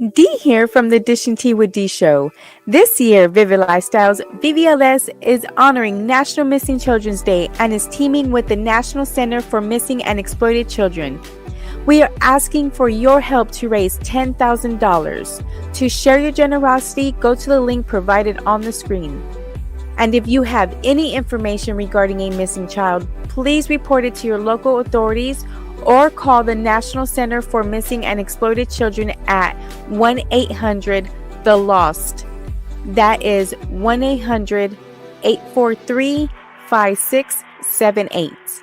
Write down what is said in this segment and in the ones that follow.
Dee here from the Dish and Tea with Dee show. This year, Vivid Lifestyles VVLS is honoring National Missing Children's Day and is teaming with the National Center for Missing and Exploited Children. We are asking for your help to raise $10,000. To share your generosity, go to the link provided on the screen. And if you have any information regarding a missing child, please report it to your local authorities or call the National Center for Missing and Exploited Children at 1-800-THE-LOST. That is 1-800-843-5678.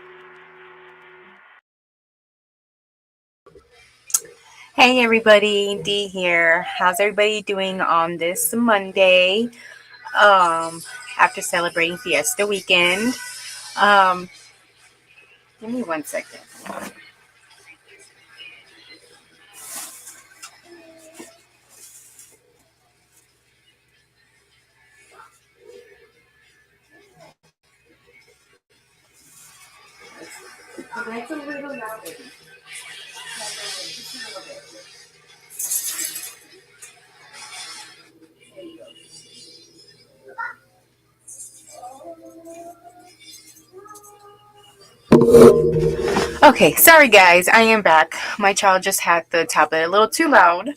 Hey everybody, Dee here. How's everybody doing on this Monday? After celebrating Fiesta weekend. Give me 1 second. That's a little loud. Okay, sorry guys, I am back. My child just had the tablet a little too loud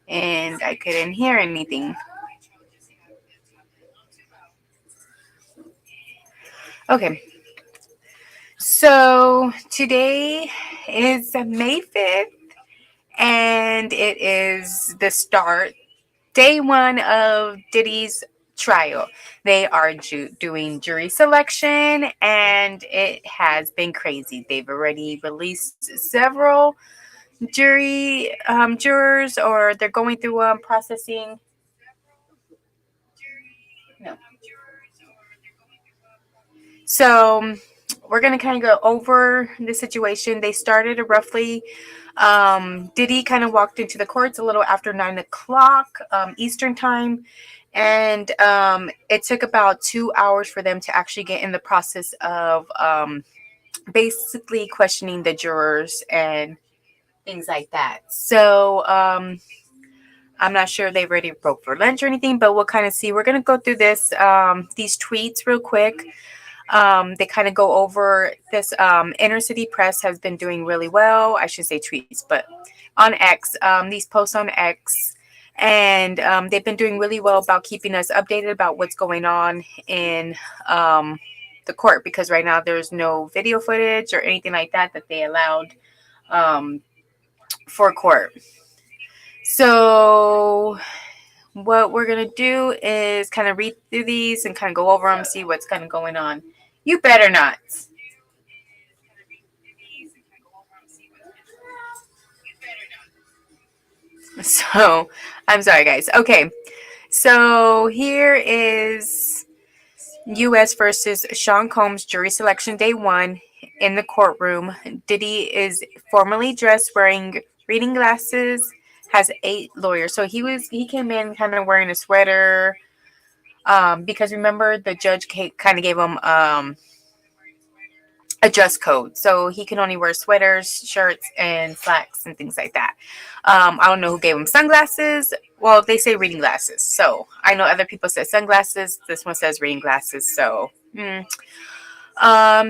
and I couldn't hear anything. Okay, so today is May 5th and it is the start, day one of Diddy's trial. They are doing jury selection and it has been crazy. They've already released several jurors, or they're going through processing. No. So we're going to kind of go over the situation. They started roughly, Diddy kind of walked into the courts a little after 9 o'clock Eastern time. And it took about 2 hours for them to actually get in the process of basically questioning the jurors and things like that. So I'm not sure they already broke for lunch or anything, but we'll kind of see. We're going to go through these tweets real quick. They kind of go over this. Inner City Press has been doing really well. I should say tweets, but on X, these posts on X. And they've been doing really well about keeping us updated about what's going on in the court, because right now there's no video footage or anything like that they allowed for court. So what we're going to do is kind of read through these and kind of go over them, see what's kind of going on. You better not. So, I'm sorry, guys. Okay. So, here is U.S. versus Sean Combs jury selection day one in the courtroom. Diddy is formally dressed, wearing reading glasses, has 8 lawyers. So he came in kind of wearing a sweater, because remember the judge kind of gave him a dress code, so he can only wear sweaters, shirts, and slacks and things like that. I don't know who gave him sunglasses. Well, they say reading glasses, so I know other people said sunglasses. This one says reading glasses. So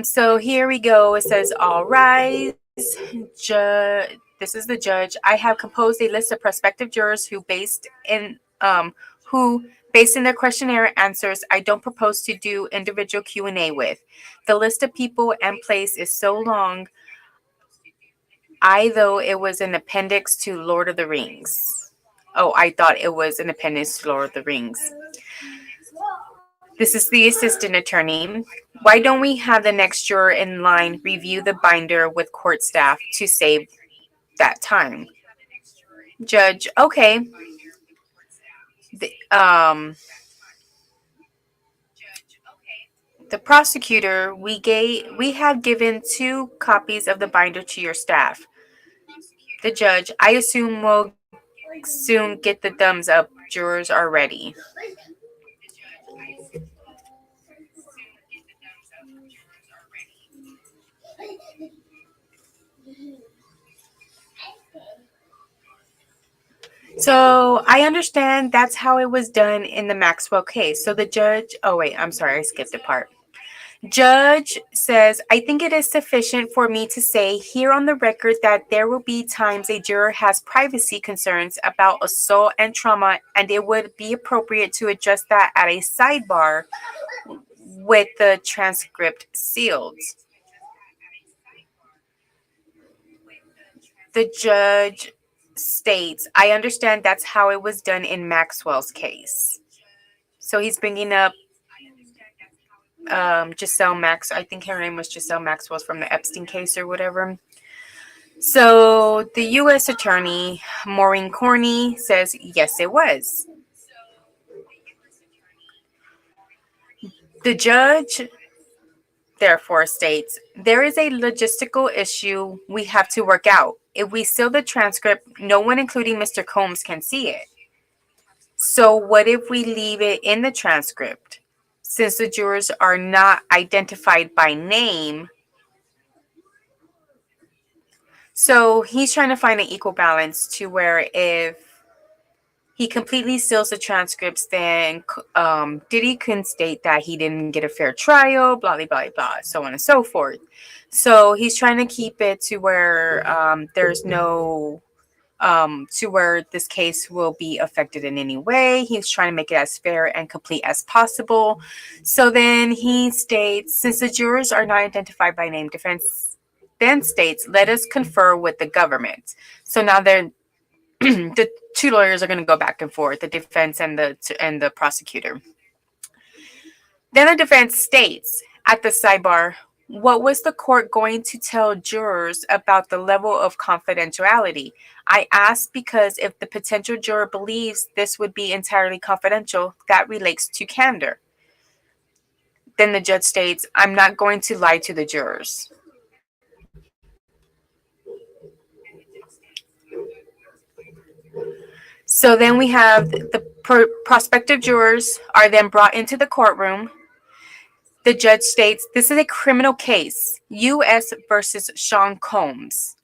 so here we go. It says, all rise. This is the judge. I have composed a list of prospective jurors who based in their questionnaire answers I don't propose to do individual Q&A with. The list of people and place is so long, though it was an appendix to Lord of the Rings. Oh, I thought it was an appendix to Lord of the Rings. This is the assistant attorney. Why don't we have the next juror in line review the binder with court staff to save that time? Judge, okay. The prosecutor, we have given 2 copies of the binder to your staff. The judge, I assume we'll soon get the thumbs up. Jurors are ready. So I understand that's how it was done in the Maxwell case. So the judge, oh wait, I'm sorry, I skipped a part. Judge says, I think it is sufficient for me to say here on the record that there will be times a juror has privacy concerns about assault and trauma, and it would be appropriate to address that at a sidebar with the transcript sealed. The judge states, I understand that's how it was done in Maxwell's case. So he's bringing up Giselle Max. I think her name was Giselle Maxwell's from the Epstein case or whatever. So the U.S. Attorney, Maureen Corney, says, yes, it was. The judge, therefore, states, there is a logistical issue we have to work out. If we seal the transcript, no one, including Mr. Combs, can see it. So what if we leave it in the transcript? Since the jurors are not identified by name. So he's trying to find an equal balance to where if he completely seals the transcripts, then Diddy can state that he didn't get a fair trial, blah, blah, blah, blah, so on and so forth. So he's trying to keep it to where there's no, to where this case will be affected in any way. He's trying to make it as fair and complete as possible. So then he states, since the jurors are not identified by name, defense then states, let us confer with the government. So now they're the two lawyers are going to go back and forth, the defense and the prosecutor. Then the defense states at the sidebar, what was the court going to tell jurors about the level of confidentiality? I ask because if the potential juror believes this would be entirely confidential, that relates to candor. Then the judge states, I'm not going to lie to the jurors. So then we have the prospective jurors are then brought into the courtroom. The judge states, this is a criminal case, U.S. versus Sean Combs.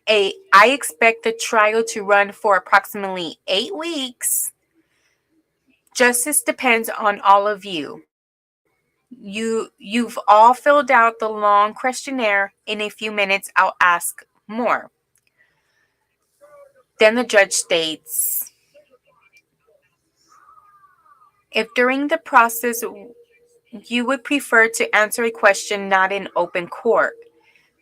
I expect the trial to run for approximately 8 weeks. Justice depends on all of you. You've all filled out the long questionnaire. In a few minutes, I'll ask more. Then the judge states, if during the process you would prefer to answer a question not in open court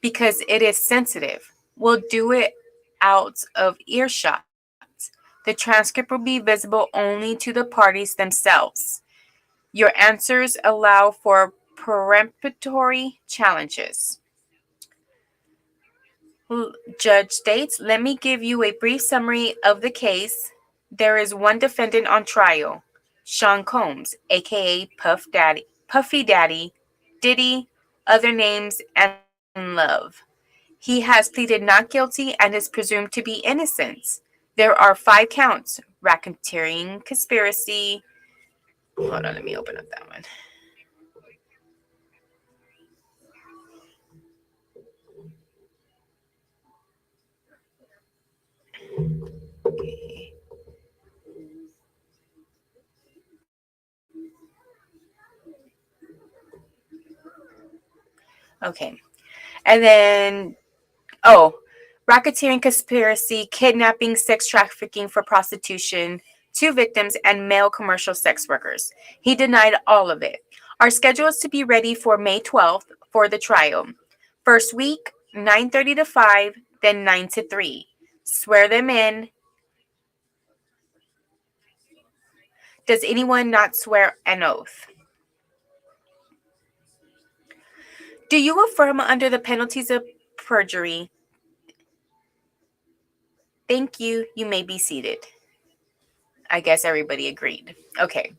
because it is sensitive, we'll do it out of earshot. The transcript will be visible only to the parties themselves. Your answers allow for peremptory challenges. Judge states, let me give you a brief summary of the case. There is one defendant on trial, Sean Combs, aka Puffy Daddy, Diddy, other names, and Love. He has pleaded not guilty and is presumed to be innocent. There are 5 counts: racketeering, conspiracy. Hold on, let me open up that one. Okay. Okay. And then, racketeering, conspiracy, kidnapping, sex trafficking for prostitution, 2 victims, and male commercial sex workers. He denied all of it. Our schedule is to be ready for May 12th for the trial. First week, 9:30 to 5, then 9 to 3. Swear them in. Does anyone not swear an oath? Do you affirm under the penalties of perjury? Thank you. You may be seated. I guess everybody agreed. Okay.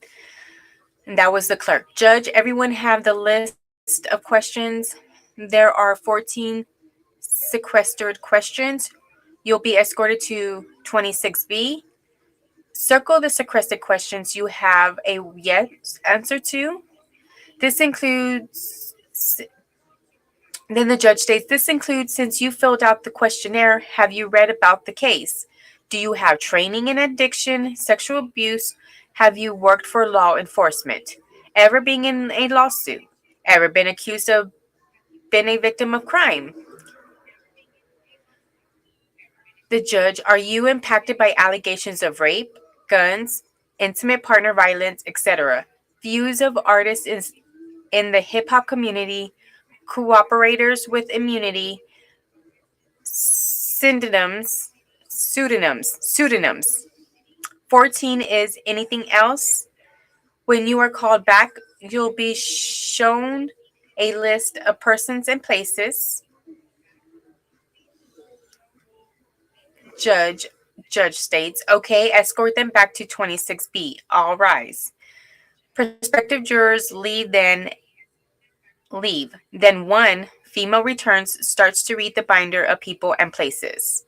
And that was the clerk. Judge, everyone have the list of questions. There are 14 sequestered questions. You'll be escorted to 26B. Circle the sequestered questions you have a yes answer to. This includes, then the judge states, this includes, since you filled out the questionnaire, have you read about the case? Do you have training in addiction, sexual abuse? Have you worked for law enforcement? Ever been in a lawsuit? Ever been accused of being a victim of crime? The judge, are you impacted by allegations of rape, guns, intimate partner violence, etc.? Views of artists in the hip hop community, cooperators with immunity, pseudonyms. 14 is anything else. When you are called back, you'll be shown a list of persons and places. Judge Judge states, okay, escort them back to 26B. All rise. Prospective jurors leave. Then one female returns, starts to read the binder of people and places.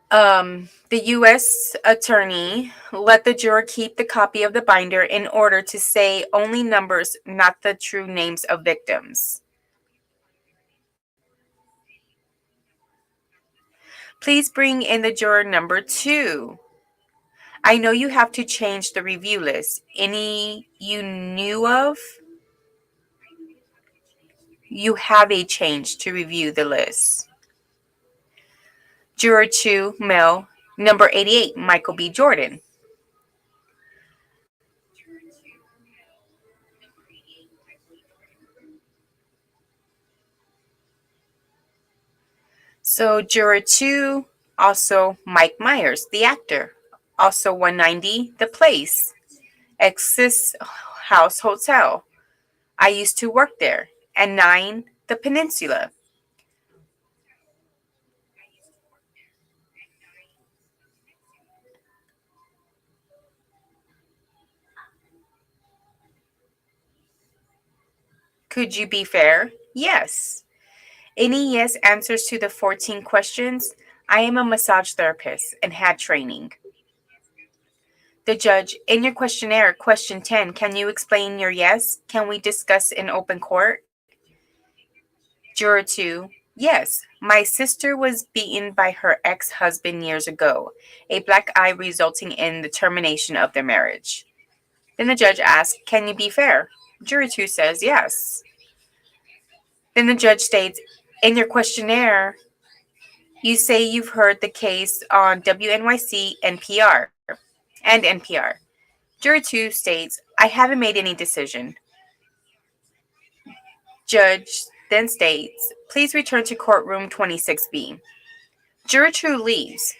The U.S. attorney let the juror keep the copy of the binder in order to say only numbers, not the true names of victims. Please bring in the juror number 2. I know you have to change the review list. Any you knew of? You have a change to review the list. Juror 2, male, number 88, Michael B. Jordan. So juror 2, also Mike Myers, the actor. Also 190, The Place, Exis House Hotel. I used to work there. And 9, The Peninsula. Could you be fair? Yes. Any yes answers to the 14 questions? I am a massage therapist and had training. The judge, in your questionnaire, question 10, can you explain your yes? Can we discuss in open court? Juror 2, yes. My sister was beaten by her ex-husband years ago, a black eye resulting in the termination of their marriage. Then the judge asks, can you be fair? Juror 2 says yes. Then the judge states, in your questionnaire, you say you've heard the case on WNYC, NPR, and NPR. Juror 2 states, I haven't made any decision. Judge then states, please return to courtroom 26B. Juror 2 leaves.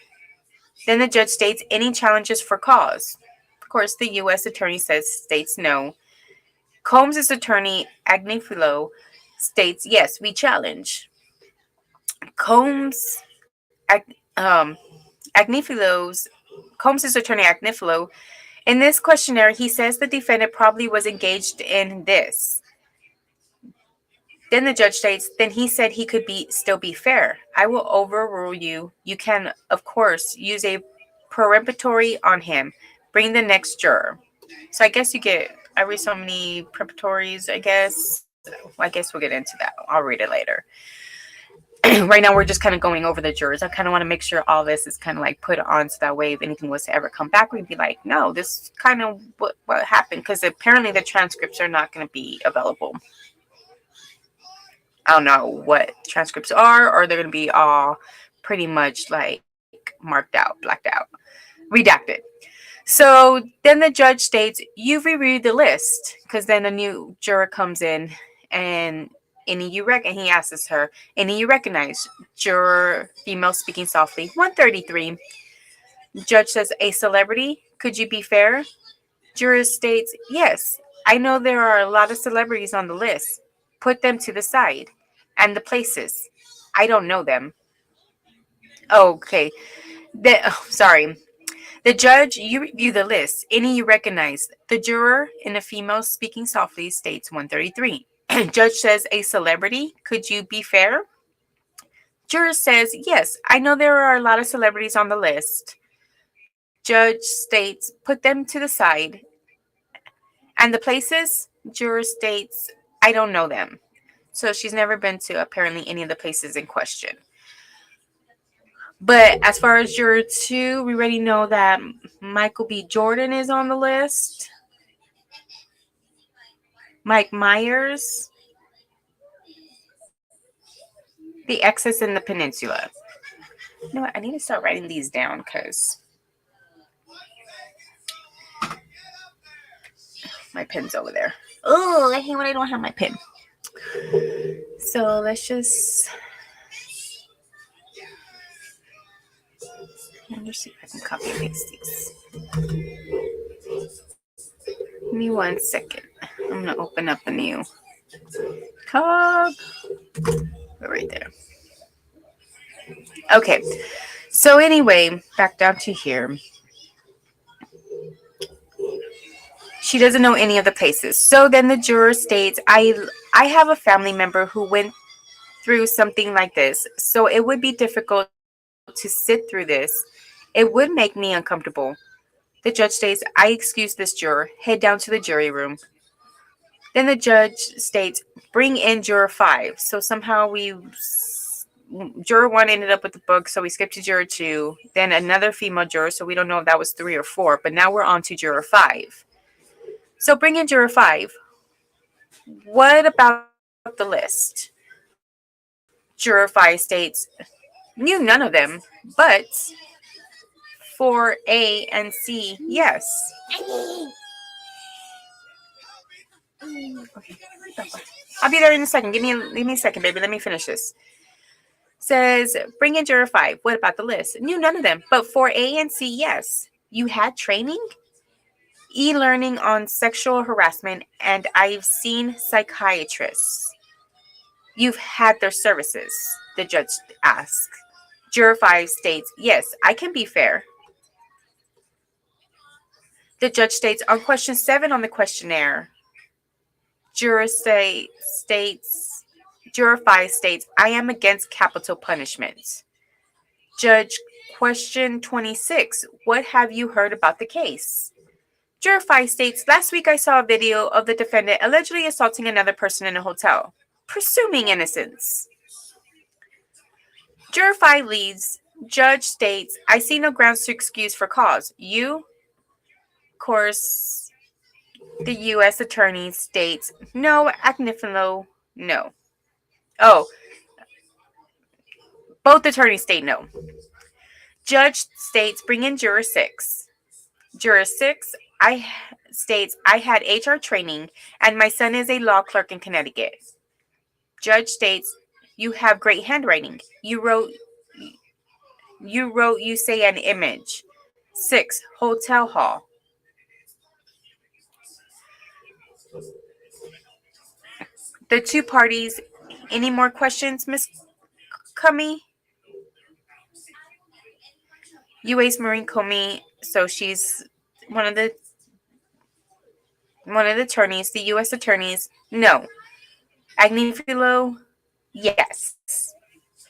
Then the judge states, any challenges for cause? Of course, the U.S. attorney states no. Combs' attorney, Agnifilo, states, yes, we challenge. Combs' attorney, Agnifilo, in this questionnaire, he says the defendant probably was engaged in this. Then the judge states, then he said he could still be fair. I will overrule you. You can, of course, use a peremptory on him. Bring the next juror. So I guess you get every so many preparatories, I guess. I guess we'll get into that. I'll read it later. Right now, we're just kind of going over the jurors. I kind of want to make sure all this is kind of like put on so that way if anything was to ever come back, we'd be like, no, this is kind of what happened. Because apparently the transcripts are not going to be available. I don't know what transcripts are, or they're going to be all pretty much like marked out, blacked out, redacted. So then the judge states, you've reviewed the list, because then a new juror comes in and he asks her, any you recognize? Juror, female, speaking softly, 133. Judge says, a celebrity? Could you be fair? Juror states, yes, I know there are a lot of celebrities on the list. Put them to the side. And the places. I don't know them. Okay. Sorry. The judge, you review the list. Any you recognize. The juror, in a female speaking softly, states 133. Judge says, a celebrity? Could you be fair? Juror says, yes, I know there are a lot of celebrities on the list. Judge states, put them to the side. And the places? Juror states, I don't know them. So she's never been to apparently any of the places in question. But as far as juror 2, we already know that Michael B. Jordan is on the list. Mike Myers. The Excess in the Peninsula. You know what? I need to start writing these down because my pen's over there. Oh, I hate when I don't have my pen. So let's just... Let me see if I can copy and paste these. Give me 1 second. I'm going to open up a new cog. Right there. Okay. So anyway, back down to here. She doesn't know any of the places. So then the juror states, I have a family member who went through something like this. So it would be difficult to sit through this. It would make me uncomfortable. The judge states, I excuse this juror. Head down to the jury room. Then the judge states, bring in juror 5. So somehow juror 1 ended up with the book, so we skipped to juror 2. Then another female juror, so we don't know if that was 3 or 4. But now we're on to juror 5. So bring in juror 5. What about the list? Juror 5 states, knew none of them, but for A and C, yes. Okay. I'll be there in a second. Give me a second, baby. Let me finish this. Says, bring in juror 5. What about the list? Knew none of them, but for A and C, yes. You had training? E-learning on sexual harassment, and I've seen psychiatrists. You've had their services, the judge asked. Juror 5 states, yes, I can be fair. The judge states, on question 7 on the questionnaire, Juror 5 states, I am against capital punishment. Judge, question 26, what have you heard about the case? Juror 5 states, last week I saw a video of the defendant allegedly assaulting another person in a hotel, presuming innocence. Juror 5 leads. Judge states, I see no grounds to excuse for cause. You, of course, the U.S. attorney states, no, Agnifilo, no. Oh, both attorneys state no. Judge states, bring in juror 6. Juror 6 states, I had HR training and my son is a law clerk in Connecticut. Judge states, you have great handwriting. You wrote, you say an image. 6, hotel hall. The two parties, any more questions, Miss Cummy? U.S. Marine Comey, so she's one of the attorneys, the U.S. attorneys. No. Agnifilo, yes.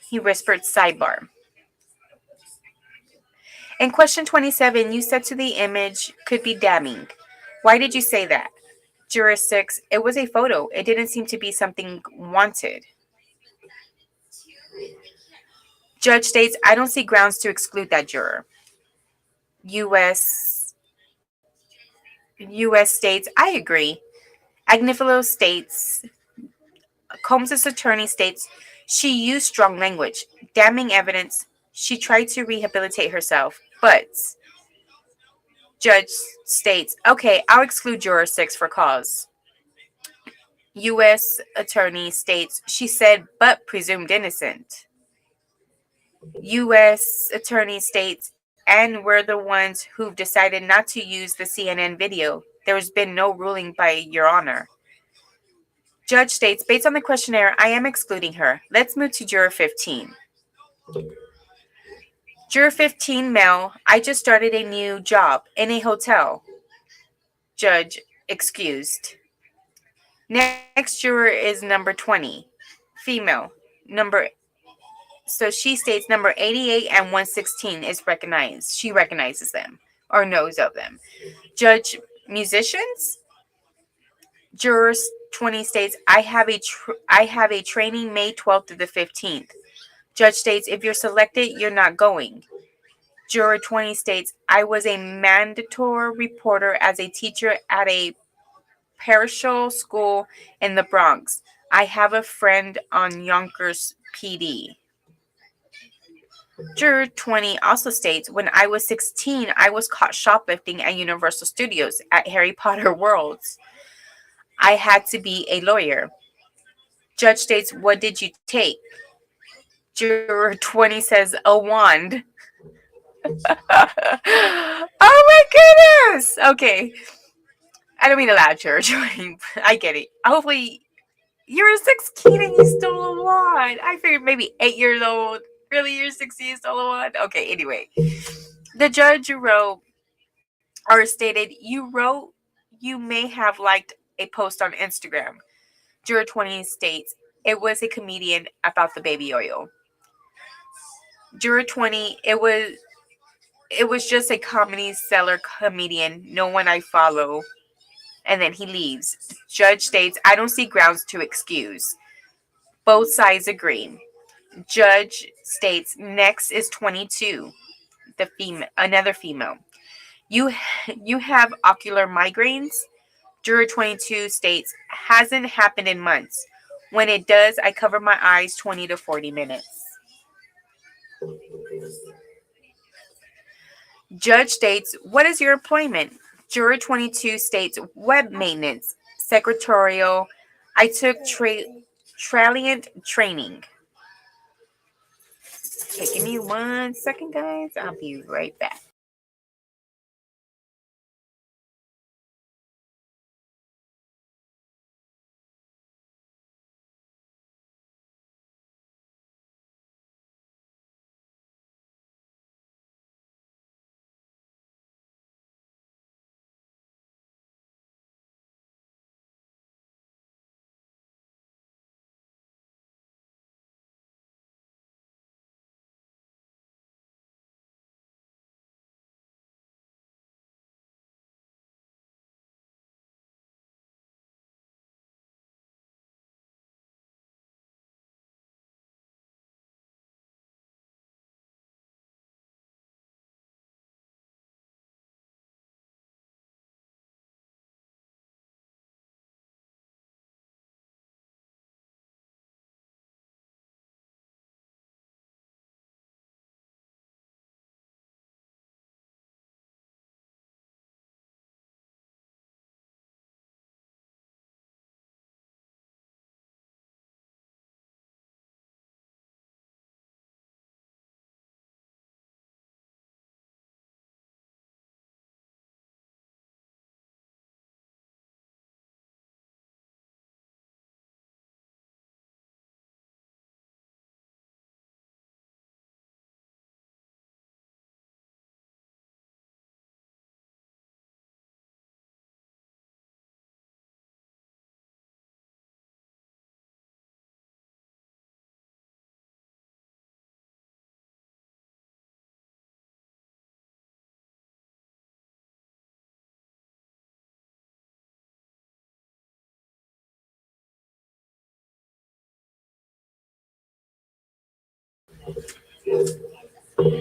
He whispered sidebar. In question 27, you said to the image could be damning. Why did you say that? Juror 6, it was a photo. It didn't seem to be something wanted. Judge states, I don't see grounds to exclude that juror. U.S. states, I agree. Agnifilo states, Combs' attorney states, she used strong language, damning evidence. She tried to rehabilitate herself, but judge states, okay, I'll exclude juror 6 for cause. U.S. attorney states, she said, but presumed innocent. U.S. attorney states, and we're the ones who've decided not to use the CNN video. There's been no ruling by Your Honor. Judge states, based on the questionnaire, I am excluding her. Let's move to juror 15. Juror 15, male, I just started a new job in a hotel. Judge, excused. Next juror is number 20, female. So she states number 88 and 116 is recognized. She recognizes them or knows of them. Judge, musicians? Jurors 20 states, I have a training May 12th to the 15th. Judge states, if you're selected, you're not going. Juror 20 states, I was a mandatory reporter as a teacher at a parochial school in the Bronx. I have a friend on Yonkers PD. Juror 20 also states, when I was 16, I was caught shoplifting at Universal Studios at Harry Potter Worlds. I had to be a lawyer. Judge states, what did you take? Juror 20 says, a wand. Oh my goodness. Okay. I don't mean to laugh, Juror 20. I get it. Hopefully, you're 16 and you stole a wand. I figured maybe 8 years old. Really, you're 16 and stole a wand? Okay, anyway. The judge wrote or stated, you may have liked a post on Instagram. Juror 20 states, it was a comedian about the baby oil. Juror 20, it was just a comedy seller comedian, no one I follow. And then he leaves. Judge states, I don't see grounds to excuse. Both sides agree. Judge states, next is 22, another female. You you have ocular migraines? Juror 22 states, hasn't happened in months. When it does, I cover my eyes 20 to 40 minutes. Judge states, what is your employment? Juror 22 states, web maintenance, secretarial. I took Tralient training. Okay, give me 1 second, guys. I'll be right back.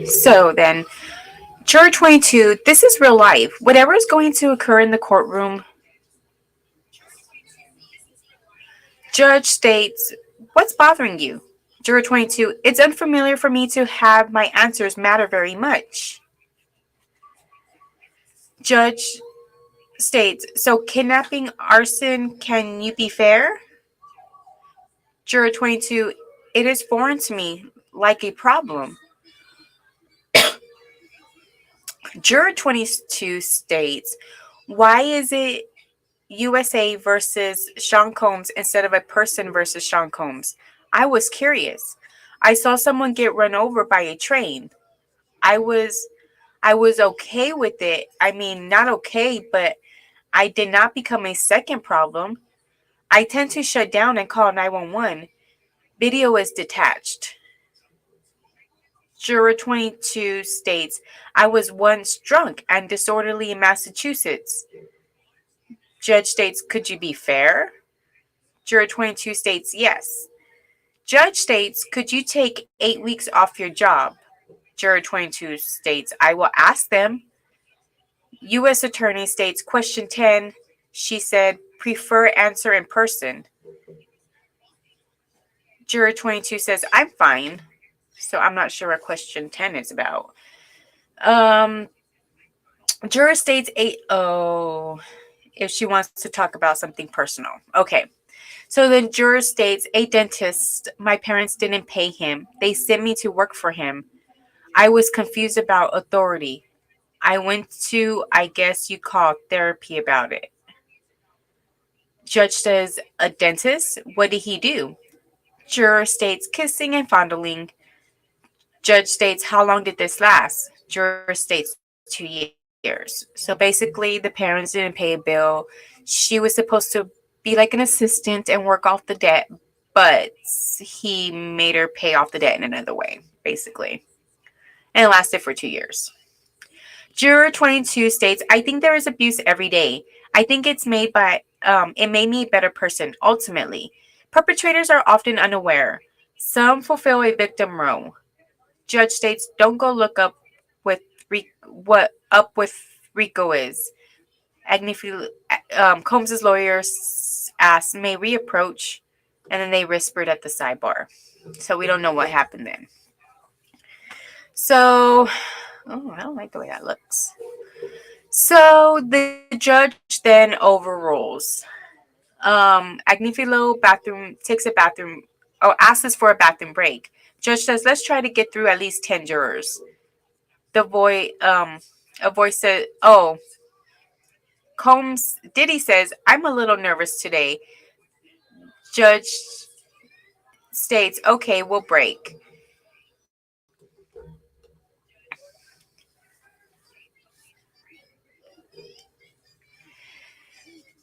So then, Juror 22, this is real life. Whatever is going to occur in the courtroom, judge states, what's bothering you? Juror 22, it's unfamiliar for me to have my answers matter very much. Judge states, so kidnapping, arson, can you be fair? Juror 22, it is foreign to me, like a problem. Juror 22 states, why is it USA versus Sean Combs instead of a person versus Sean Combs? I was curious. I saw someone get run over by a train. I was I was okay with it. I mean, not okay, but I did not become a second problem. I tend to shut down and call 911. Video is detached. Juror 22 states, I was once drunk and disorderly in Massachusetts. Judge states, could you be fair? Juror 22 states, yes. Judge states, could you take 8 weeks off your job? Juror 22 states, I will ask them. U.S. Attorney states, question 10. She said, prefer answer in person. Juror 22 says, I'm fine. So I'm not sure what question 10 is about. Juror states, if she wants to talk about something personal. Okay. So then juror states, a dentist, my parents didn't pay him. They sent me to work for him. I was confused about authority. I went to, I guess you call therapy about it. Judge says, a dentist? What did he do? Juror states, kissing and fondling. Judge states, how long did this last? Juror states, 2 years. So basically, the parents didn't pay a bill. She was supposed to be like an assistant and work off the debt, but he made her pay off the debt in another way, basically. And it lasted for 2 years. Juror 22 states, I think there is abuse every day. I think it made me a better person, ultimately. Perpetrators are often unaware. Some fulfill a victim role. Judge states, don't go look up what up with Rico is. Combs's lawyers asked, may we approach? And then they whispered at the sidebar. So we don't know what happened then. So, I don't like the way that looks. So the judge then overrules. Agnifilo asks for a bathroom break. Judge says, let's try to get through at least 10 jurors. A voice said, Diddy says, I'm a little nervous today. Judge states, okay, we'll break.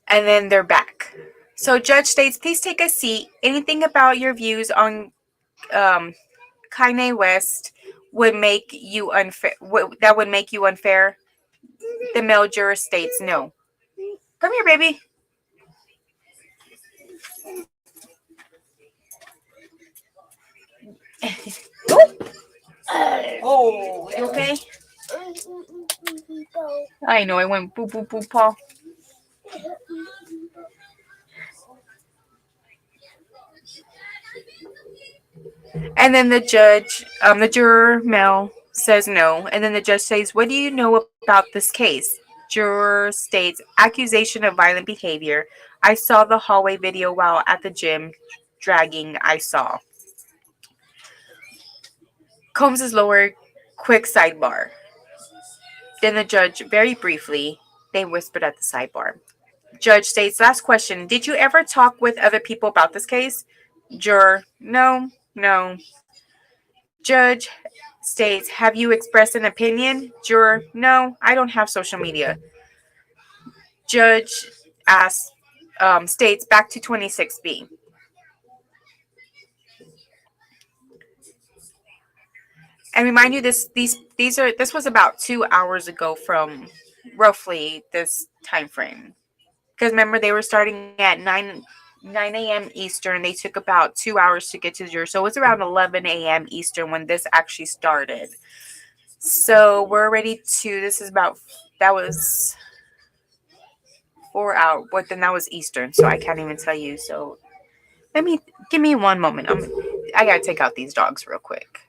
And then they're back. So judge states, please take a seat. Anything about your views on Kanye West would make you unfair? That would make you unfair? The male juror states, no. Come here, baby. Oh, you okay? I know, I went boop, boop, boop, Paul. And then the juror male says no. And then the judge says, what do you know about this case? Juror states, accusation of violent behavior. I saw the hallway video while at the gym dragging. I saw. Combs' lawyer, quick sidebar. Then the judge, very briefly, they whispered at the sidebar. Judge states, last question. Did you ever talk with other people about this case? Juror, no. Judge states, have you expressed an opinion? Juror, no, I don't have social media. Judge states, back to 26B. And remind you, this was about 2 hours ago from roughly this time frame. Because remember, they were starting at 9 a.m. Eastern. They took about 2 hours to get to the jury. So it was around 11 a.m. Eastern when this actually started. So we're ready to, that was 4 hours. But then that was Eastern. So I can't even tell you. So give me one moment. I got to take out these dogs real quick.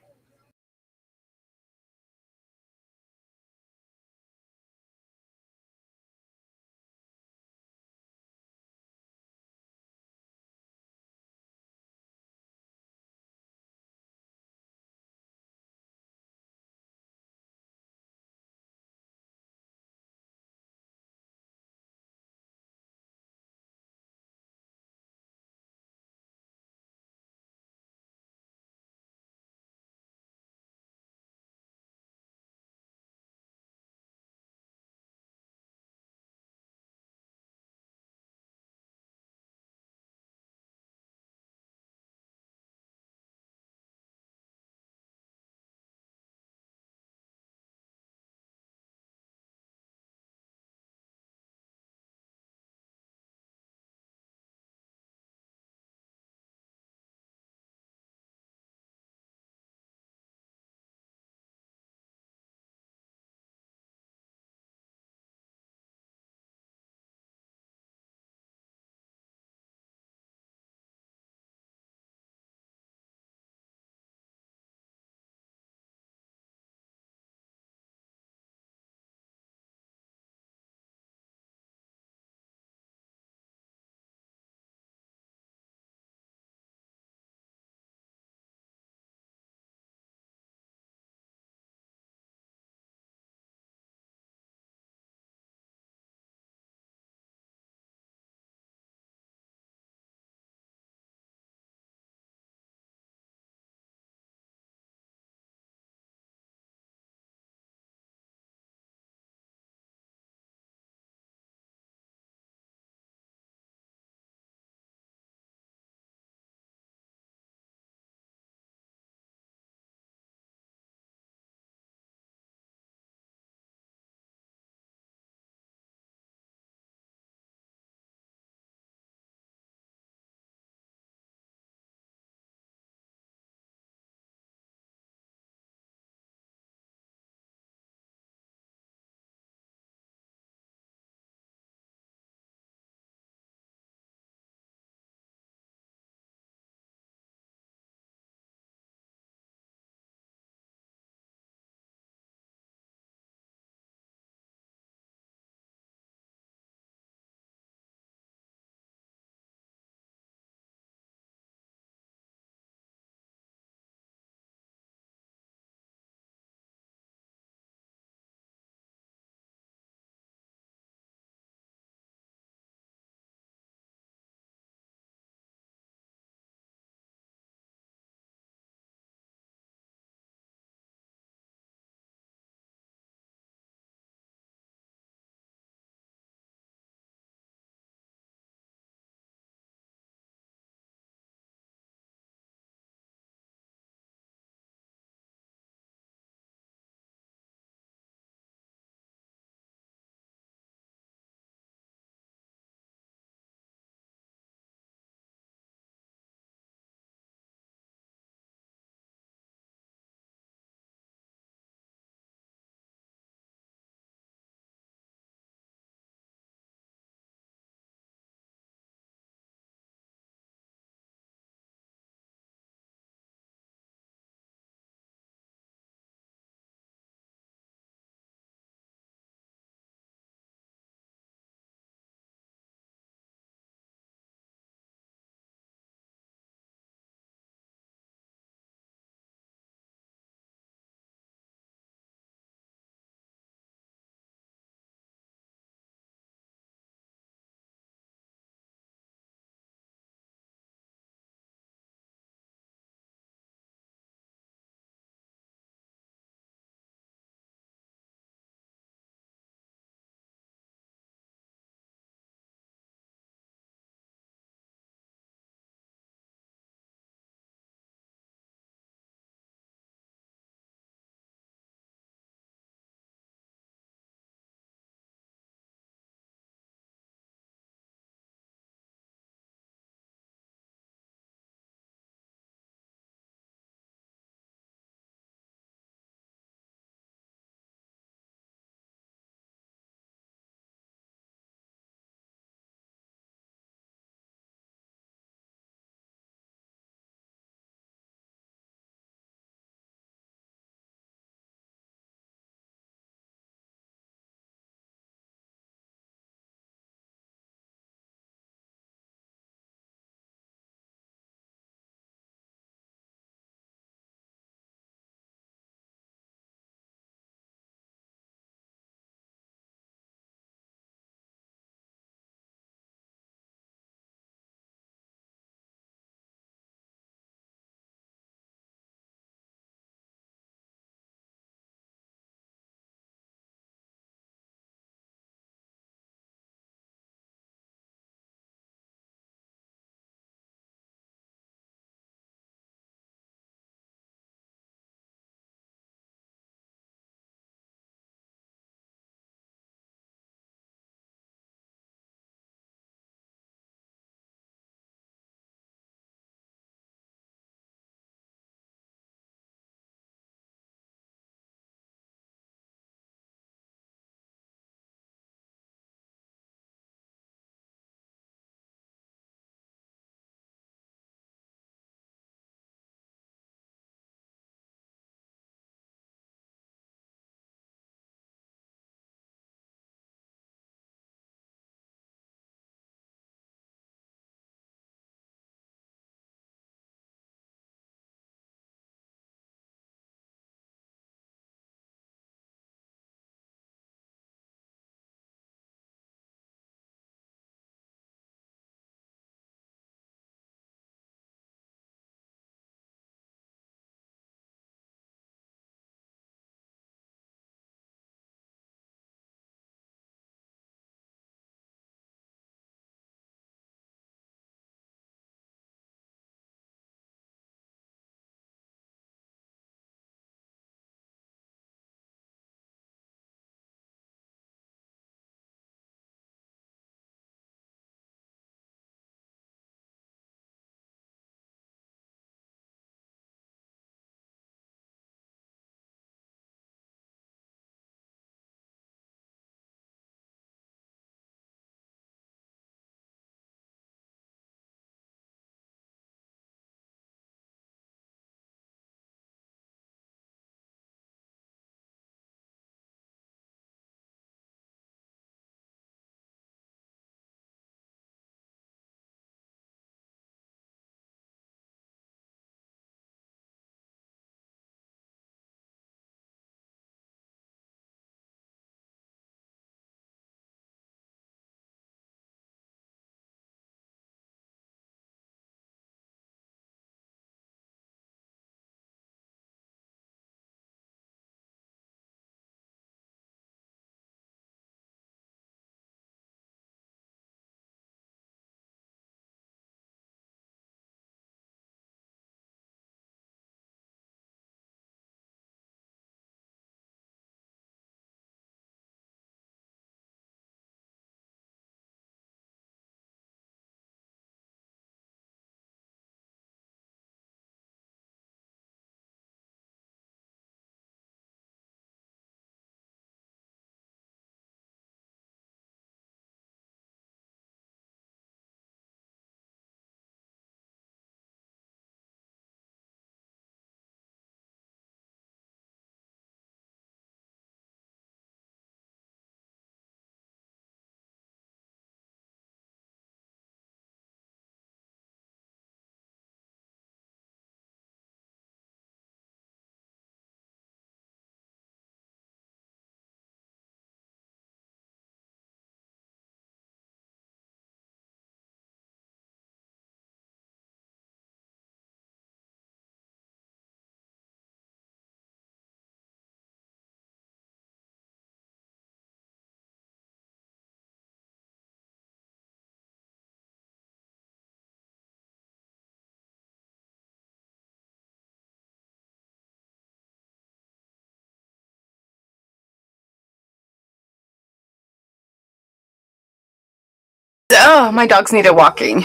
Oh, my dogs needed walking.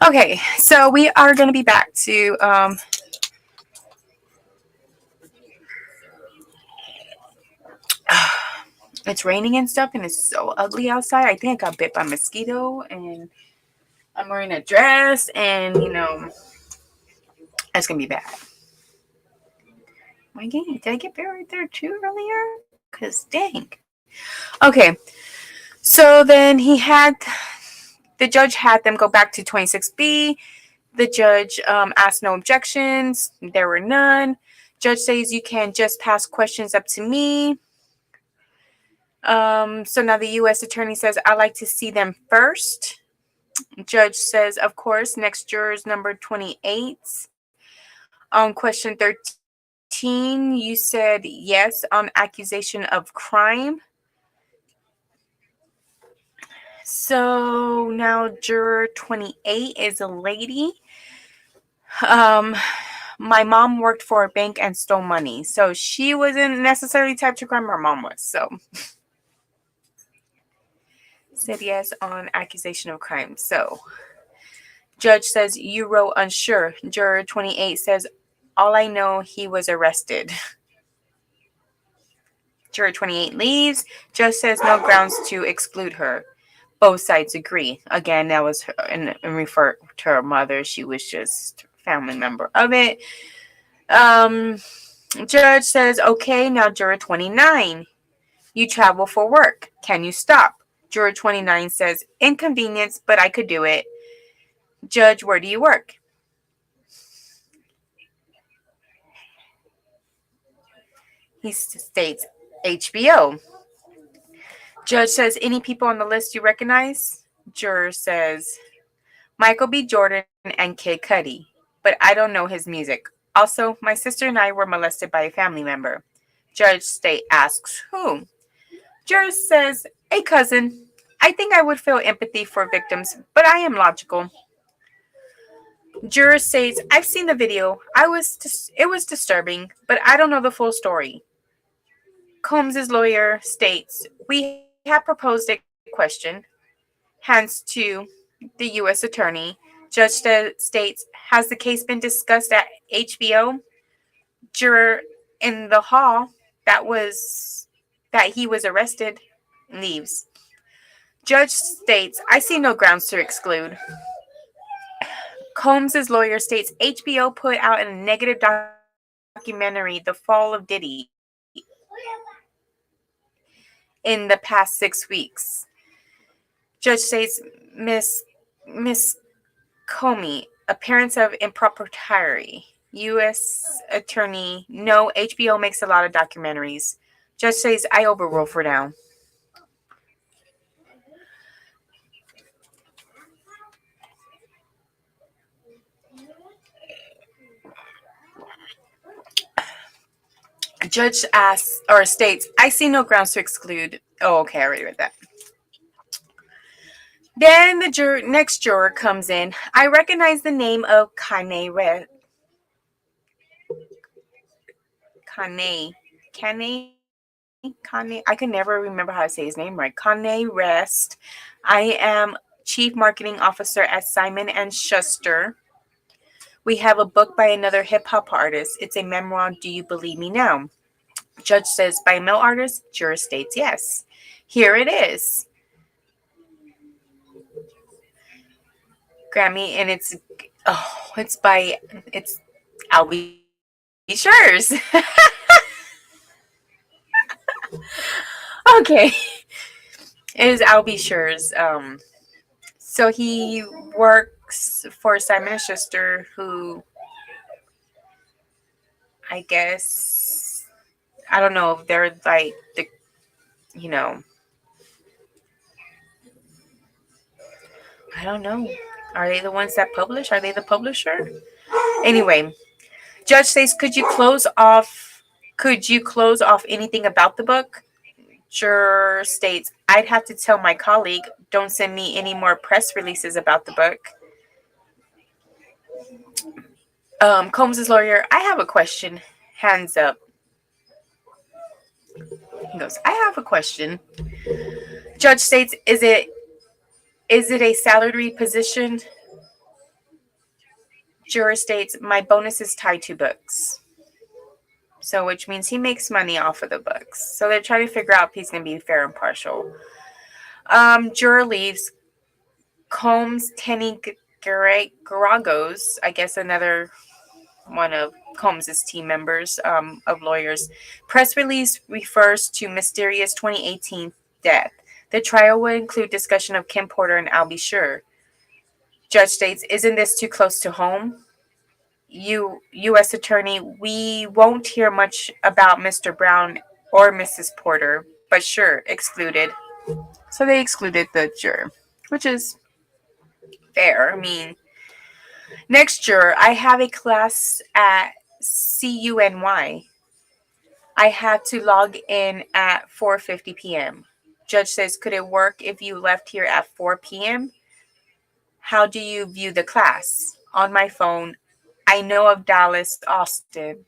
Okay, so we are going to be back to it's raining and stuff, and it's so ugly outside. I think I got bit by a mosquito, and I'm wearing a dress, and it's gonna be bad. My game, did I get bit right there too earlier? Cause dang. Okay, so then the judge had them go back to 26B. The judge asked no objections. There were none. Judge says you can just pass questions up to me. So now the U.S. attorney says, I'd like to see them first. Judge says, of course. Next juror's number 28. On question 13, you said yes on accusation of crime. So now juror 28 is a lady. My mom worked for a bank and stole money. So she wasn't necessarily typed to crime. Her mom was. So said yes on accusation of crime. So judge says you wrote unsure. Juror 28 says, all I know, he was arrested. Juror 28 leaves. Judge says no grounds to exclude her. Both sides agree. Again, that was her, and refer to her mother. She was just a family member of it. Judge says, okay, now juror 29. You travel for work. Can you stop? Juror 29 says, inconvenience, but I could do it. Judge, where do you work? He states HBO. Judge says, any people on the list you recognize? Juror says, Michael B. Jordan and Kid Cudi, but I don't know his music. Also, my sister and I were molested by a family member. Judge State asks, who? Juror says, a cousin. I think I would feel empathy for victims, but I am logical. Juror says, I've seen the video. It was disturbing, but I don't know the full story. Combs' lawyer states, we have proposed a question. Hands to the U.S. attorney. Judge states, has the case been discussed at HBO? Juror in the hall that he was arrested leaves. Judge states, I see no grounds to exclude. Combs' lawyer states HBO put out a negative documentary, The Fall of Diddy, in the past 6 weeks. Judge states, Miss Comey, appearance of impropriety. U.S. attorney, no, HBO makes a lot of documentaries. Judge says, I overrule for now. Judge asks or states, I see no grounds to exclude. Oh, okay, I already read that. Then the next juror comes in. I recognize the name of Kanye West. Kanye. I can never remember how to say his name right. Kanye West. I am Chief Marketing Officer at Simon & Schuster. We have a book by another hip-hop artist. It's a memoir, Do You Believe Me Now? Judge says, by a male artist? Juror states yes. Here it is. Grammy, and it's Albie Schurz. Okay. It is Albie Schurz. So he works for Simon & Schuster, who I guess, I don't know if they're like the, I don't know. Are they the ones that publish? Are they the publisher? Anyway, judge says, could you close off anything about the book? Juror states, I'd have to tell my colleague, don't send me any more press releases about the book. Combs' lawyer, I have a question. Hands up. He goes, I have a question. Judge states, is it Is it a salary position? Juror states, my bonus is tied to books. So, which means he makes money off of the books. So they're trying to figure out if he's going to be fair and partial. Juror leaves. Combs Tenny Garagos, I guess another one of Combs's team members of lawyers. Press release refers to mysterious 2018 death. The trial will include discussion of Kim Porter and Albie Sure. Judge states, isn't this too close to home? U.S. Attorney, we won't hear much about Mr. Brown or Mrs. Porter, but sure, excluded. So they excluded the juror, which is fair. I mean, next juror, I have a class at CUNY. I had to log in at 4:50 p.m. Judge says, could it work if you left here at 4 p.m.? How do you view the class? On my phone, I know of Dallas, Austin.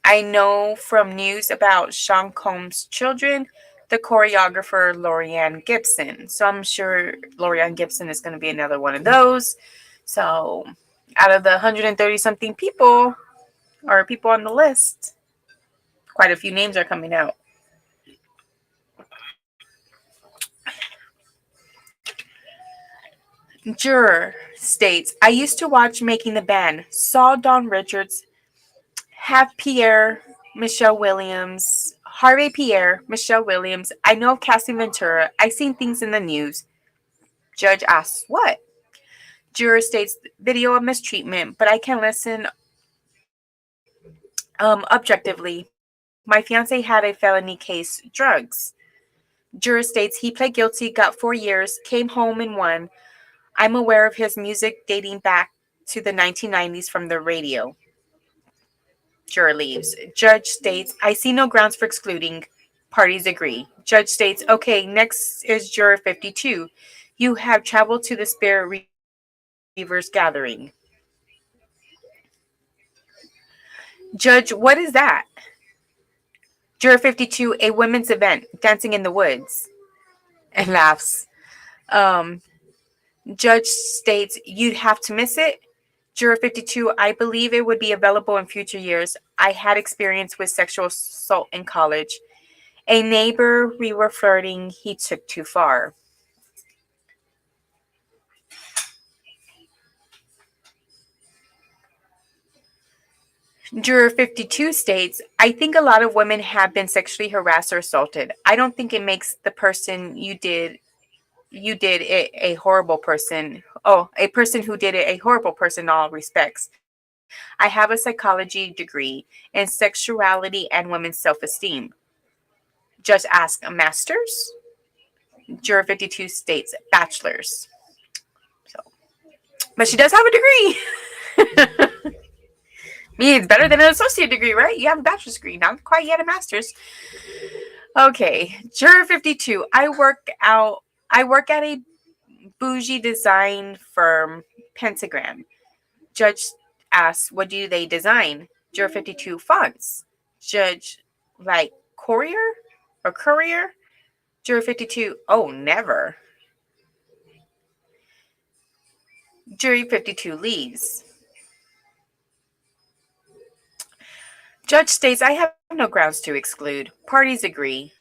I know from news about Sean Combs' children, the choreographer Lorianne Gibson. So I'm sure Lorianne Gibson is going to be another one of those. So out of the 130 something people or people on the list, quite a few names are coming out. Juror states, I used to watch Making the Band, saw Don Richards, have Pierre, Michelle Williams, Harvey Pierre, Michelle Williams. I know of Cassie Ventura. I seen things in the news. Judge asks, what? Juror states, video of mistreatment, but I can listen objectively. My fiance had a felony case, drugs. Juror states, he pled guilty, got 4 years, came home and won. I'm aware of his music dating back to the 1990s from the radio. Juror leaves. Judge states, I see no grounds for excluding. Parties agree. Judge states, okay, next is Juror 52. You have traveled to the Spirit Reavers gathering. Judge, what is that? Juror 52, a women's event, dancing in the woods. And laughs. Judge states, you'd have to miss it. Juror 52, I believe it would be available in future years. I had experience with sexual assault in college. A neighbor, we were flirting, he took too far. Juror 52 states, I think a lot of women have been sexually harassed or assaulted. I don't think it makes the person you did it a horrible person. Oh, a person who did it a horrible person in all respects. I have a psychology degree in sexuality and women's self-esteem. Judge asks, a master's? Juror 52 states, bachelor's. So, but she does have a degree. It's better than an associate degree, right? You have a bachelor's degree, not quite yet a master's. Okay, Juror 52. I work at a bougie design firm, Pentagram. Judge asks, what do they design? Juror 52, fonts. Judge, like courier or courier? Juror 52, oh, never. Jury 52 leaves. Judge states, I have no grounds to exclude. Parties agree.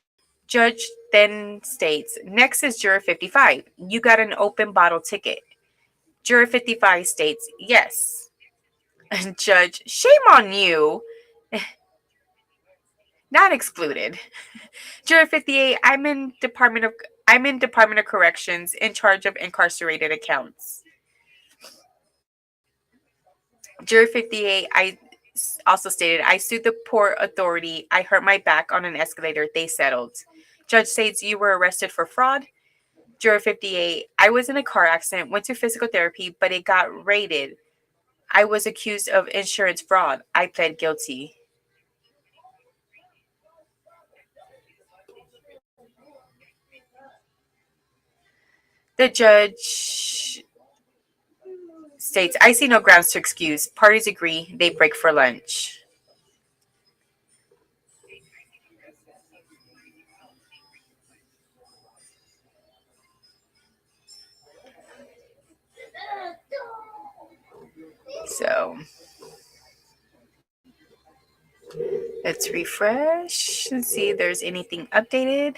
Judge then states, next is Juror 55. You got an open bottle ticket. Juror 55 states, yes. Judge, shame on you. Not excluded. Juror 58, I'm in Department of Corrections in charge of incarcerated accounts. Juror 58, I also stated, I sued the Port Authority. I hurt my back on an escalator. They settled. Judge states, you were arrested for fraud. Juror 58, I was in a car accident, went to physical therapy, but it got raided. I was accused of insurance fraud. I pled guilty. The judge states, I see no grounds to excuse. Parties agree. They break for lunch. Let's refresh and see if there's anything updated.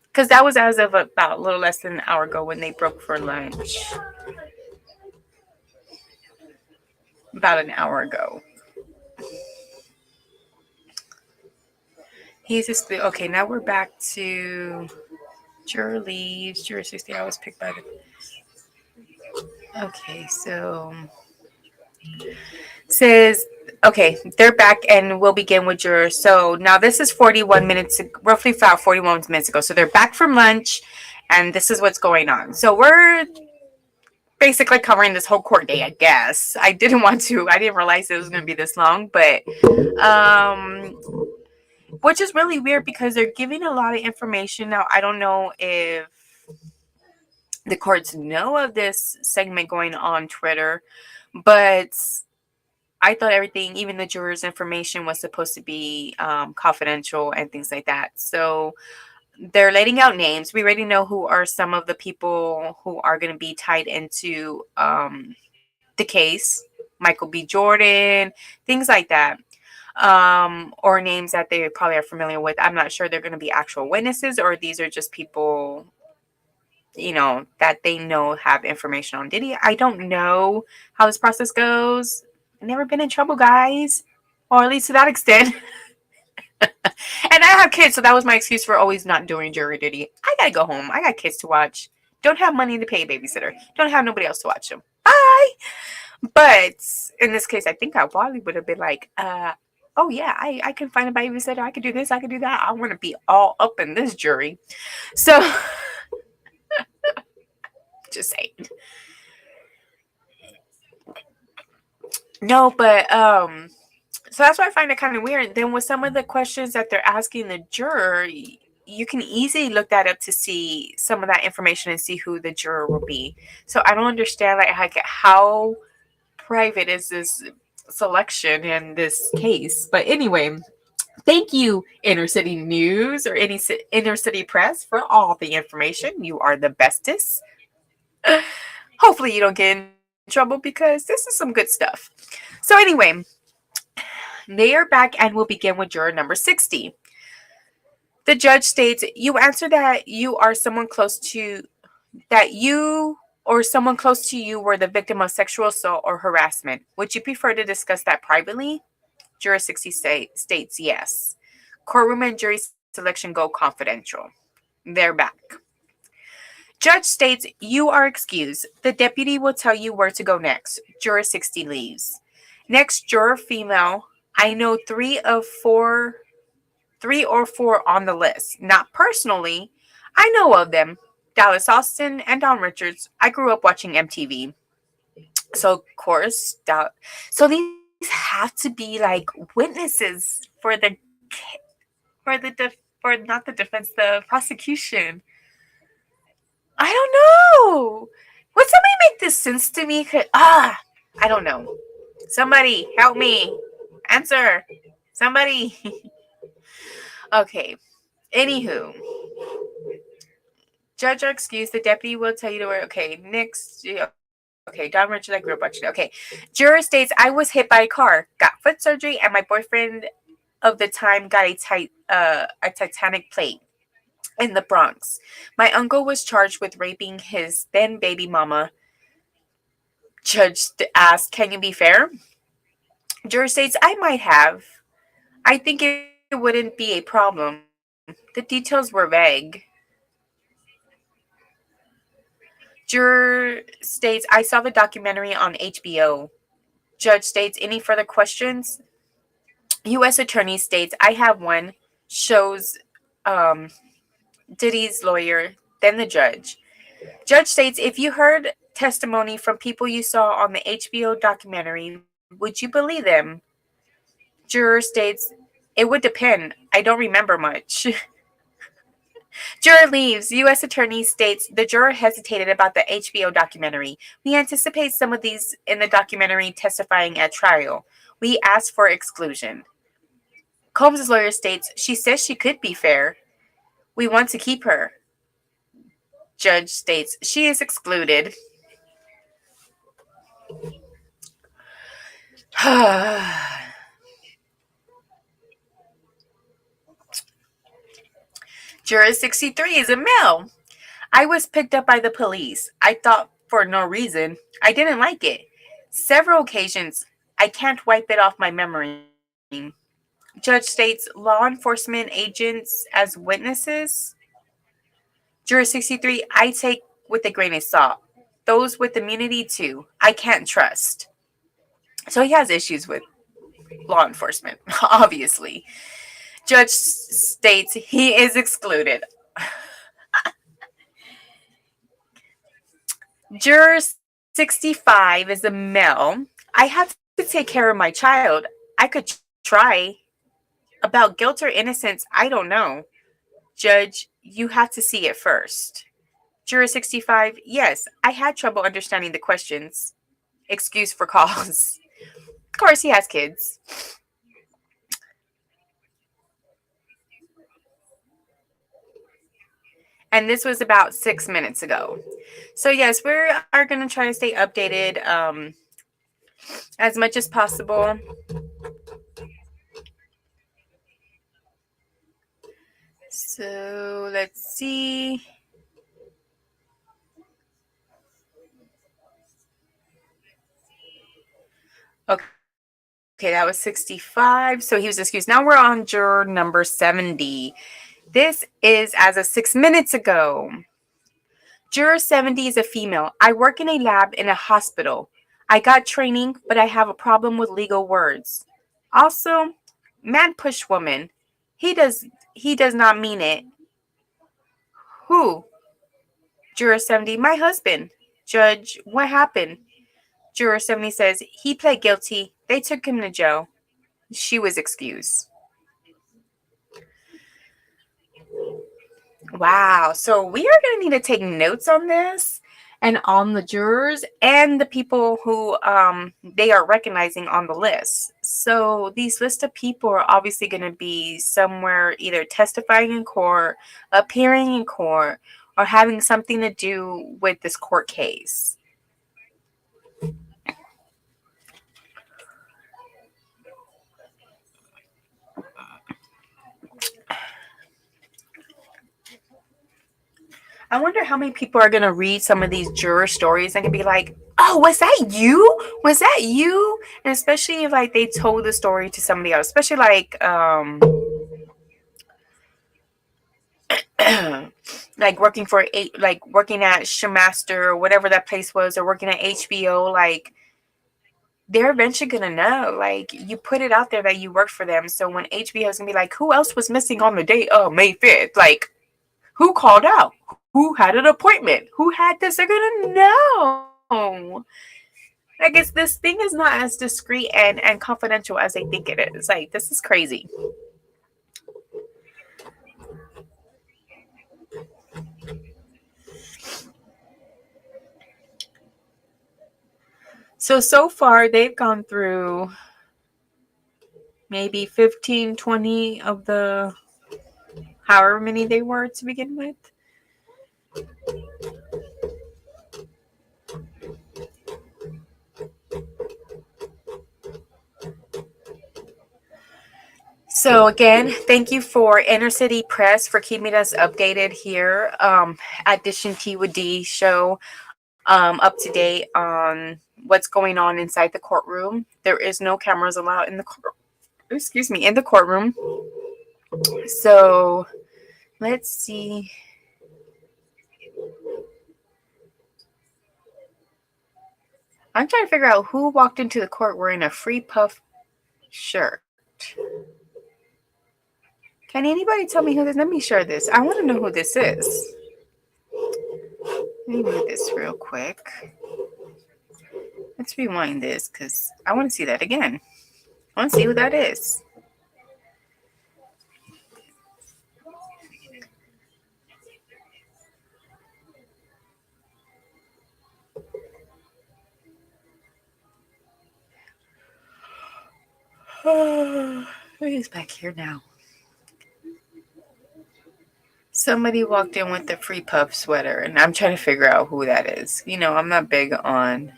Because that was as of about a little less than an hour ago when they broke for lunch. About an hour ago. He's excluded. Okay, now we're back to juror leaves. Juror 60 hours picked by the. Okay, so says okay, they're back and we'll begin with jurors. So now this is 41 minutes, roughly about 41 minutes ago. So they're back from lunch, and this is what's going on. So we're basically covering this whole court day, I guess. I didn't realize it was going to be this long, but um which is really weird because they're giving a lot of information. Now I don't know if the courts know of this segment going on Twitter, but I thought everything, even the jurors' information, was supposed to be confidential and things like that. So they're letting out names. We already know who are some of the people who are going to be tied into the case. Michael B. Jordan, things like that. Or names that they probably are familiar with. I'm not sure they're going to be actual witnesses or these are just people, that they know have information on Diddy. I don't know how this process goes. Never been in trouble, guys, or at least to that extent. And I have kids, so that was my excuse for always not doing jury duty. I gotta go home. I got kids to watch. Don't have money to pay a babysitter. Don't have nobody else to watch them. Bye. But in this case, I think I probably would have been like, oh yeah, I can find a babysitter. I could do this. I could do that. I want to be all up in this jury. So, just saying. No, but so that's why I find it kind of weird. Then with some of the questions that they're asking the juror, you can easily look that up to see some of that information and see who the juror will be. So I don't understand like how private is this selection in this case. But anyway, thank you, Inner City News or any Inner City Press, for all the information. You are the bestest. Hopefully you don't get in trouble because this is some good stuff. So anyway, they are back and we'll begin with juror number 60. The judge states, you answer that you or someone close to you were the victim of sexual assault or harassment. Would you prefer to discuss that privately? Juror 60 states yes. Courtroom and jury selection go confidential. They're back. Judge states, you are excused. The deputy will tell you where to go next. Juror 60 leaves. Next, juror female. I know three or four on the list. Not personally. I know of them. Dallas Austin and Don Richards. I grew up watching MTV. So, of course, so these have to be like witnesses for not the defense, the prosecution. I don't know. Would somebody make this sense to me? I don't know. Somebody help me. Answer. Somebody. Okay. Anywho. Judge or excuse, the deputy will tell you to where. Okay, next. Okay, Don Richard, I grew up watching it. Okay. Juror states, I was hit by a car, got foot surgery, and my boyfriend of the time got a Titanic plate in the Bronx. My uncle was charged with raping his then baby mama. Judge asked, can you be fair? Juror states, I might have. I think it wouldn't be a problem. The details were vague. Juror states, I saw the documentary on HBO. Judge states, any further questions? U.S. Attorney states, I have one. Shows Diddy's lawyer, then the judge. Judge states, if you heard testimony from people you saw on the HBO documentary, would you believe them? Juror states, it would depend. I don't remember much. Juror leaves. U.S. Attorney states, the juror hesitated about the HBO documentary. We anticipate some of these in the documentary testifying at trial. We ask for exclusion. Combs' lawyer states, she says she could be fair. We want to keep her. Judge states, she is excluded. Juror 63 is a male. I was picked up by the police. I thought for no reason. I didn't like it. Several occasions. I can't wipe it off my memory. Judge states law enforcement agents as witnesses. Juror 63, I take with a grain of salt. Those with immunity too. I can't trust. So he has issues with law enforcement, obviously. Judge states he is excluded. Juror 65 is a male. I have to take care of my child. I could try. About guilt or innocence, I don't know. Judge, you have to see it first. Juror 65, yes, I had trouble understanding the questions. Excuse for cause. Of course, he has kids. And this was about 6 minutes ago. So, yes, we are going to try to stay updated as much as possible. So, let's see. Okay, that was 65. So he was excused. Now we're on juror number 70. This is as of 6 minutes ago. Juror 70 is a female. I work in a lab in a hospital. I got training, but I have a problem with legal words. Also, man push woman. He does not mean it. Who? Juror 70, my husband. Judge, what happened? Juror 70 says, he pled guilty. They took him to jail. She was excused. Wow. So we are going to need to take notes on this and on the jurors and the people who they are recognizing on the list. So these list of people are obviously going to be somewhere either testifying in court, appearing in court, or having something to do with this court case. I wonder how many people are going to read some of these juror stories and can be like, oh, was that you? Was that you? And especially if like they told the story to somebody else, especially like like working working at Shemaster or whatever that place was, or working at HBO, like they're eventually gonna know. Like you put it out there that you work for them. So when HBO is gonna be like, who else was missing on the day of May 5th? Like who called out? Who had an appointment? Who had this? They're gonna know. Like this thing is not as discreet and confidential as they think it is. Like this is crazy. So far they've gone through maybe 15, 20 of the however many they were to begin with. So again, thank you for Inner City Press for keeping us updated here at Dishing Tea with D show, up to date on what's going on inside the courtroom. There is no cameras allowed in the in the courtroom. So let's see. I'm trying to figure out who walked into the court wearing a Free Puff shirt. Can anybody tell me who this? Let me share this. I want to know who this is. Let me read this real quick. Let's rewind this because I want to see that again. I want to see who that is. Who's back here now? Somebody walked in with the Free Puff sweater, and I'm trying to figure out who that is. You know, I'm not big on.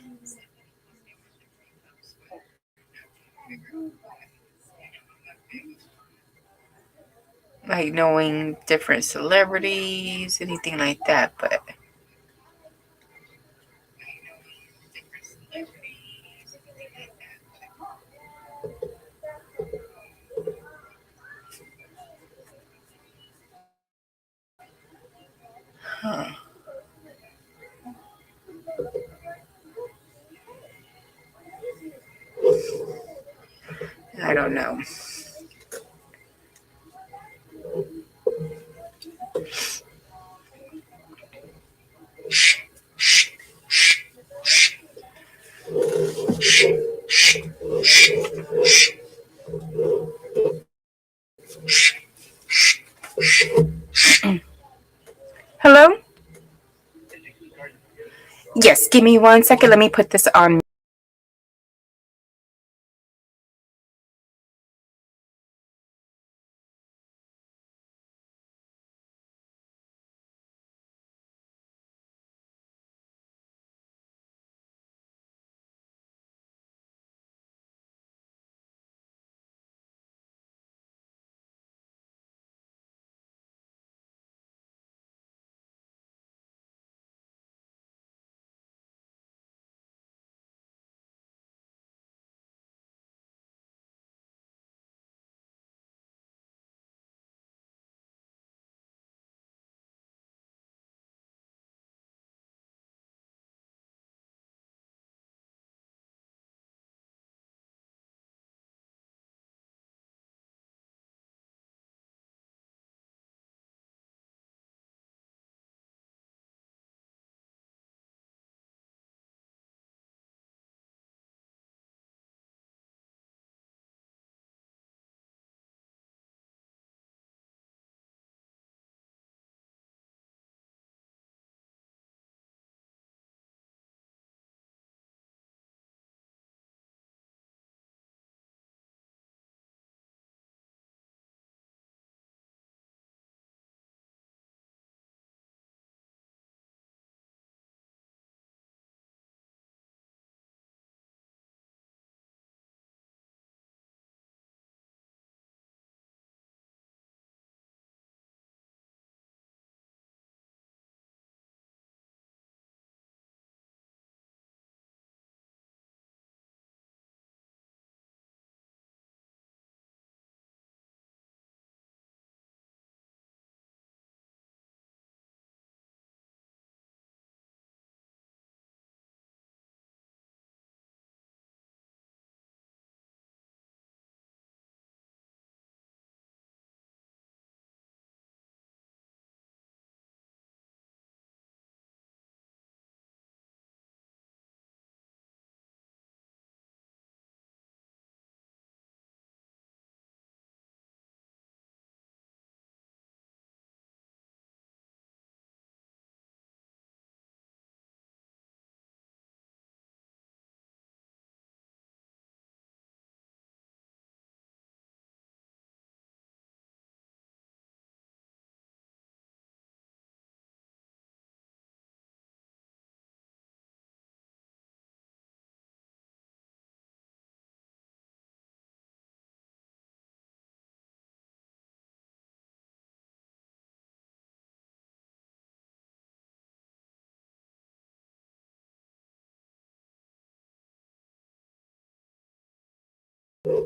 like knowing different celebrities, anything like that, but huh, I don't know. Hello? Yes, give me 1 second. Let me put this on.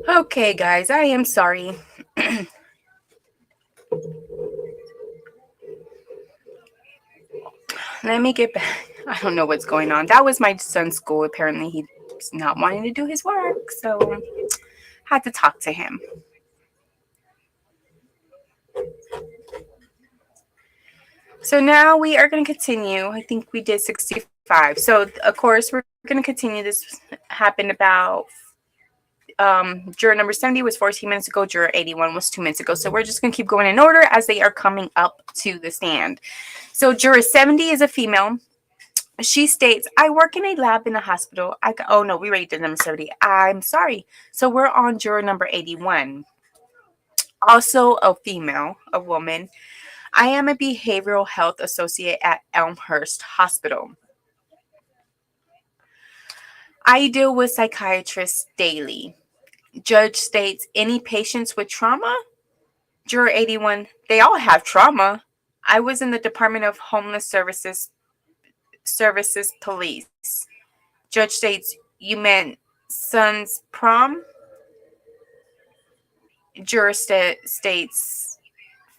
Okay, guys, I am sorry. Let me get back. I don't know what's going on. That was my son's school. Apparently, he's not wanting to do his work, so had to talk to him. So now we are going to continue. I think we did 65. So, of course, we're going to continue. This happened about juror number 70 was 14 minutes ago. Juror 81 was 2 minutes ago. So we're just going to keep going in order as they are coming up to the stand. So juror 70 is a female. She states, I work in a lab in a hospital. Oh, no, we already did number 70. I'm sorry. So we're on juror number 81. Also a female, a woman. I am a behavioral health associate at Elmhurst Hospital. I deal with psychiatrists daily. Judge states, any patients with trauma? Juror 81, they all have trauma. I was in the Department of Homeless Services Police. Judge states, you meant son's prom? Juror states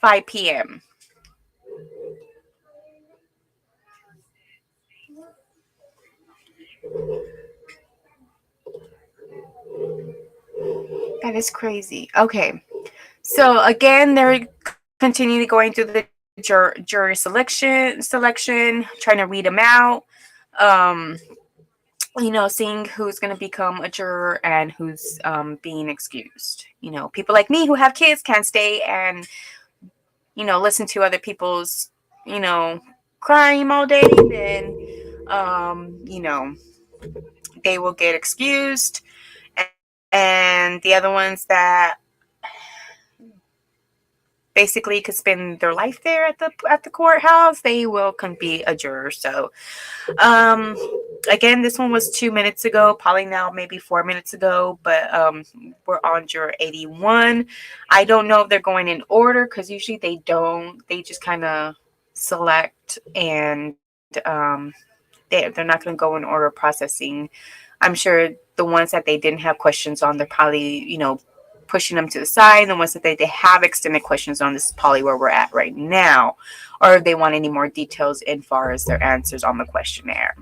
5 p.m. That is crazy. Okay. So again, they're continually going through the jury selection, trying to read them out. Um, seeing who's going to become a juror and who's being excused. People like me who have kids can't stay and listen to other people's crime all day. Then they will get excused, and the other ones that basically could spend their life there at the courthouse, they will come be a juror. So again, this one was 2 minutes ago, probably now maybe 4 minutes ago, but we're on juror 81. I don't know if they're going in order, because usually they don't. They just kind of select, and they're not going to go in order processing. I'm sure the ones that they didn't have questions on, they're probably pushing them to the side. The ones that they have extended questions on, this is probably where we're at right now, or if they want any more details as far as their answers on the questionnaire.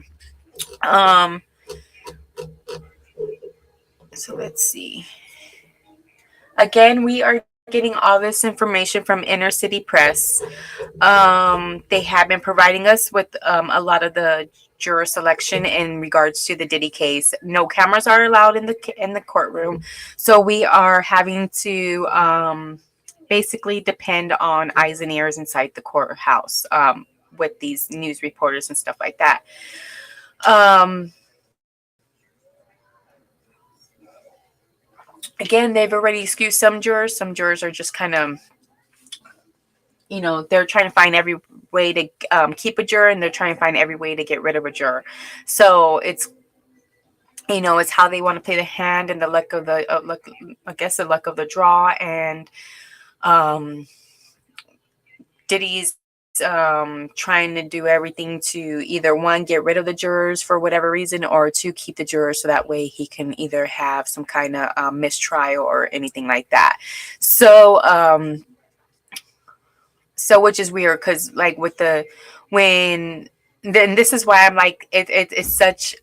So let's see. Again, we are getting all this information from Inner City Press. They have been providing us with a lot of the juror selection in regards to the Diddy case. No cameras are allowed in the courtroom, so we are having to basically depend on eyes and ears inside the courthouse with these news reporters and stuff like that. Again, they've already excused some jurors. Some jurors are just kind of, they're trying to find every way to keep a juror, and they're trying to find every way to get rid of a juror. So it's how they want to play the hand and the luck of the the luck of the draw. And Diddy's trying to do everything to either, one, get rid of the jurors for whatever reason, or two, keep the jurors so that way he can either have some kind of mistrial or anything like that. So which is weird, because like then this is why I'm like, it's such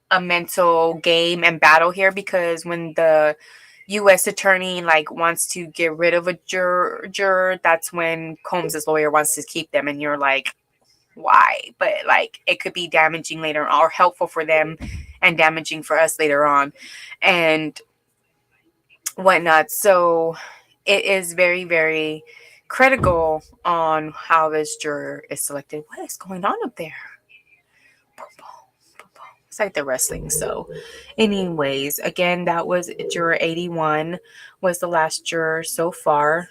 a mental game and battle here, because when the U.S. attorney wants to get rid of a juror, that's when Combs's lawyer wants to keep them, and you're like, why? But it could be damaging later on, or helpful for them and damaging for us later on, and whatnot. So it is very, very critical on how this juror is selected. What is going on up there? It's like the wrestling. So anyways, again, that was juror 81 was the last juror so far.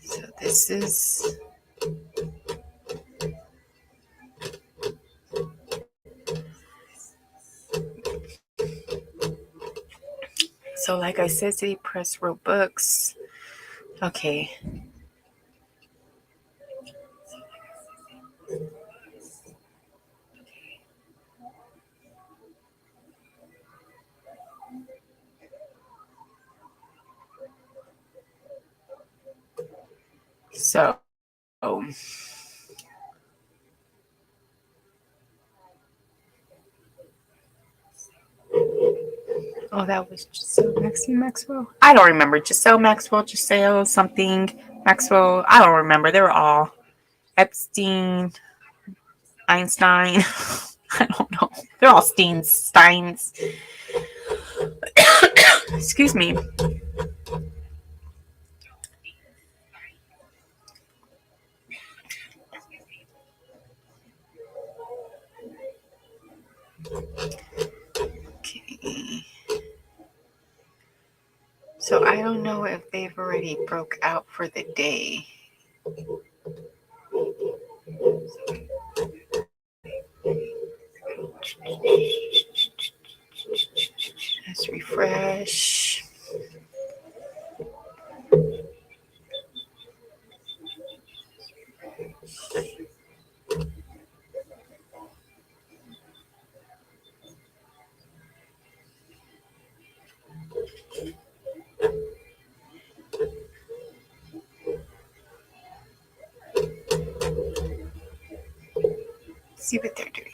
So this is so like I said, City Press wrote books. Okay. So oh, that was Maxwell. I don't remember. Giselle something Maxwell. I don't remember. They were all Epstein, Einstein. I don't know. They're all Steins. Excuse me. Okay. So I don't know if they've already broke out for the day. Let's refresh. See what they're doing.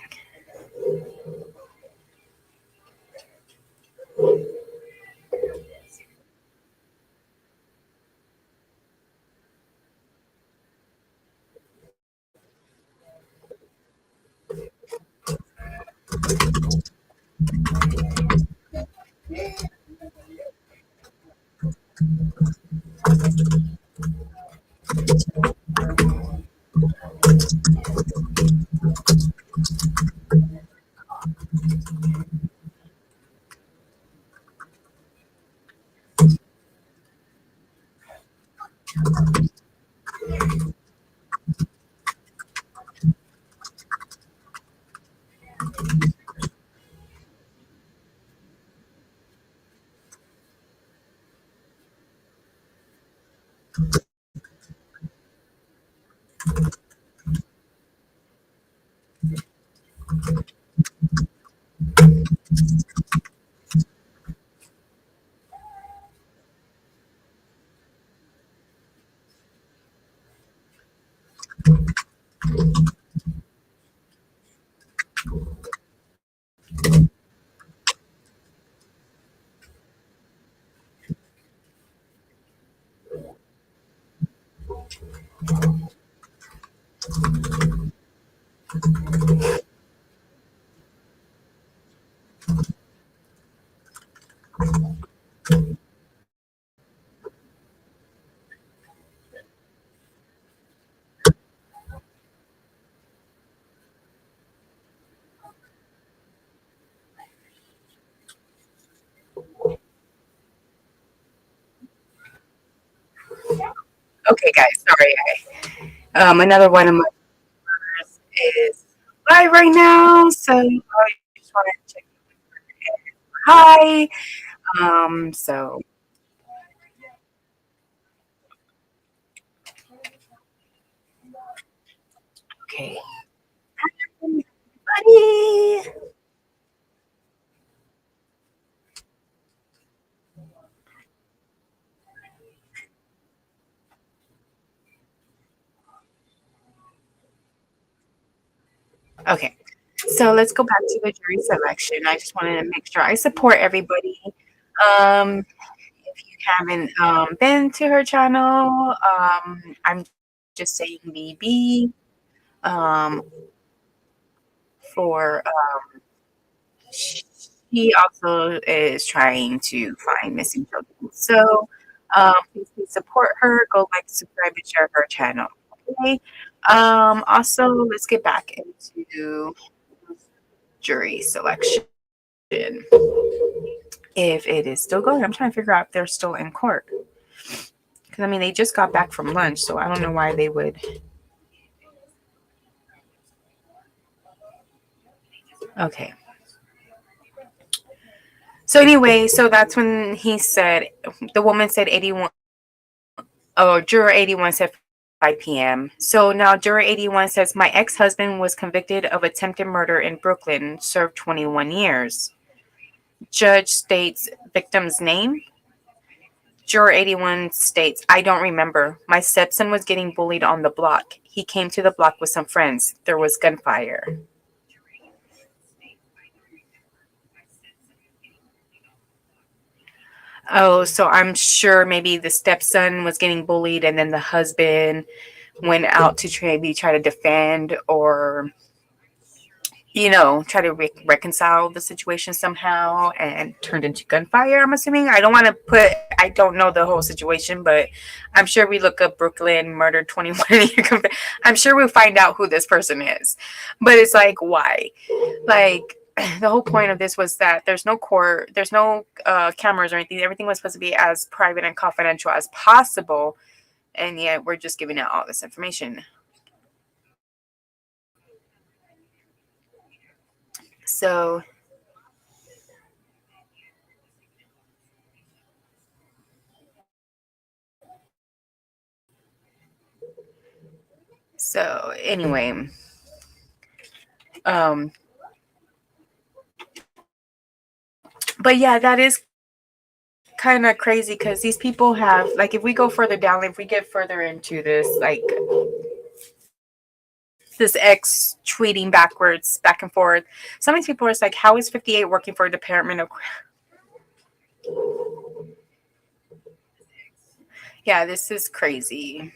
Okay, guys, sorry. Another one of my viewers is live right now, so I just want to check hi. So okay, buddy. Okay, so let's go back to the jury selection. I just wanted to make sure I support everybody. Um, if you haven't been to her channel, I'm just saying BB um, for she also is trying to find missing children. So please support her. Go like, subscribe, and share her channel. Okay. Also, let's get back into jury selection. If it is still going, I'm trying to figure out if they're still in court. Because I mean, they just got back from lunch, so I don't know why they would. Okay. So anyway, so that's when he said, the woman said 81. Oh, juror 81 said 5 p.m. So now juror 81 says, my ex-husband was convicted of attempted murder in Brooklyn, served 21 years. Judge states victim's name. Juror 81 states, I don't remember. My stepson was getting bullied on the block. He came to the block with some friends. There was gunfire. Oh, so I'm sure maybe the stepson was getting bullied and then the husband went out to try to defend or try to reconcile the situation somehow and turned into gunfire, I'm assuming. I don't know the whole situation, but I'm sure we look up Brooklyn murder 21. I'm sure we'll find out who this person is. But it's like, why? Like, the whole point of this was that there's no court, there's no cameras or anything. Everything was supposed to be as private and confidential as possible. And yet we're just giving out all this information. So anyway, um but yeah, that is kind of crazy because these people have, like, if we go further down, if we get further into this, like this ex tweeting backwards, back and forth, some of these people are like, how is 58 working for a department of, yeah, this is crazy.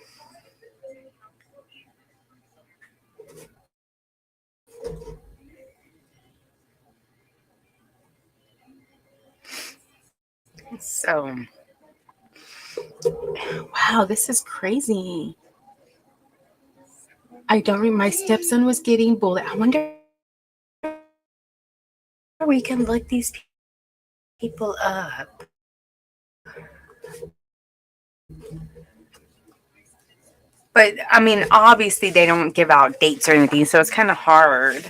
So wow, this is crazy. I don't remember, my stepson was getting bullied. I wonder if we can look these people up. But I mean, obviously they don't give out dates or anything, so it's kind of hard.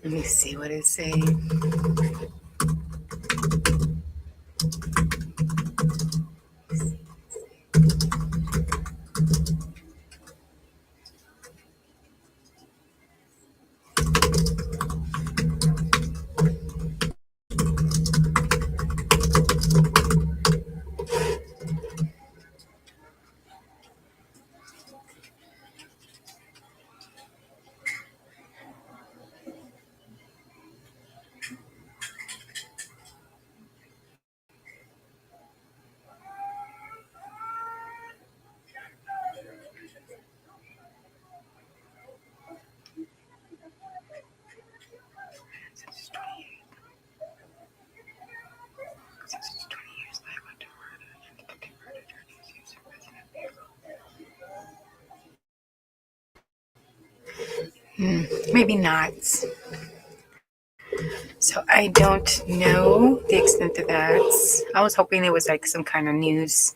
Let me see what it saying. Maybe not. So I don't know the extent of that. I was hoping it was like some kind of news,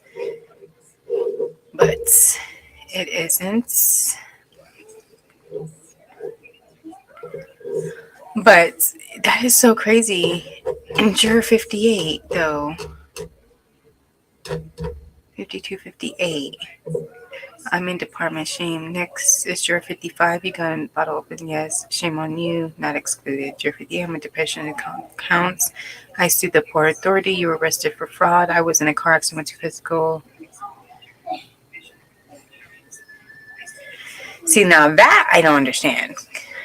but it isn't. But that is so crazy. And juror 58, though. 52, 58. I'm in department. Shame. Next is juror 55. You got a bottle open. Yes. Shame on you. Not excluded. Juror 58. I'm in depression and counts. I sued the Port Authority. You were arrested for fraud. I was in a car accident. Went to physical. See, now that I don't understand.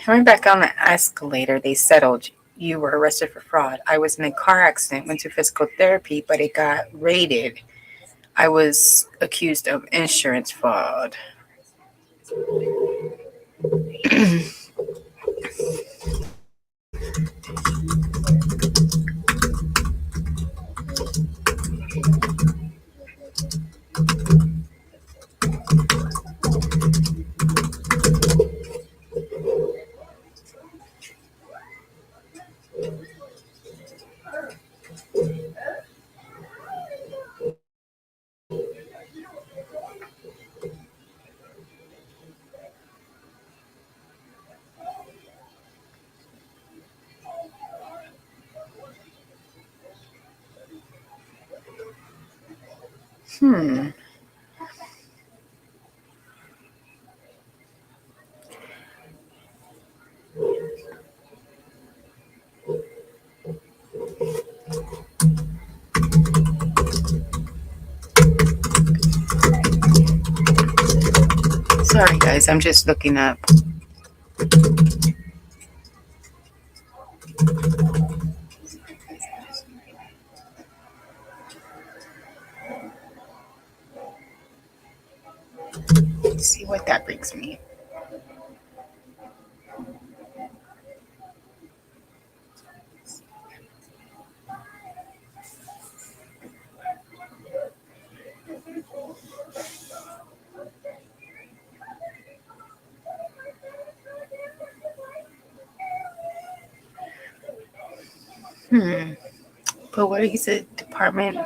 I went back on the escalator. They settled. You were arrested for fraud. I was in a car accident. Went to physical therapy, but it got raided. I was accused of insurance fraud. Sorry, guys, I'm just looking up. Let's see what that brings me. But what is the department?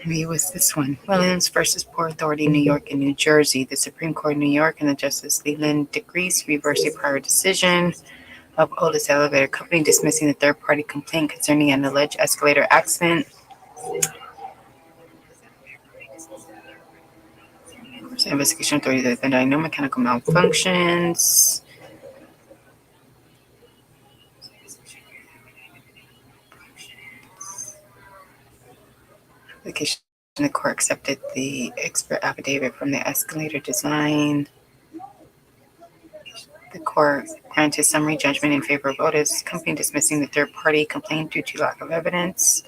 Maybe it was this one. Williams versus Port Authority, New York and New Jersey. The Supreme Court of New York and the Justice Leland decrees reverse a prior decision of Otis Elevator Company dismissing the third-party complaint concerning an alleged escalator accident. Investigation authority that there are no mechanical malfunctions. Application. The court accepted the expert affidavit from the escalator design. The court granted summary judgment in favor of Otis Company, dismissing the third-party complaint due to lack of evidence.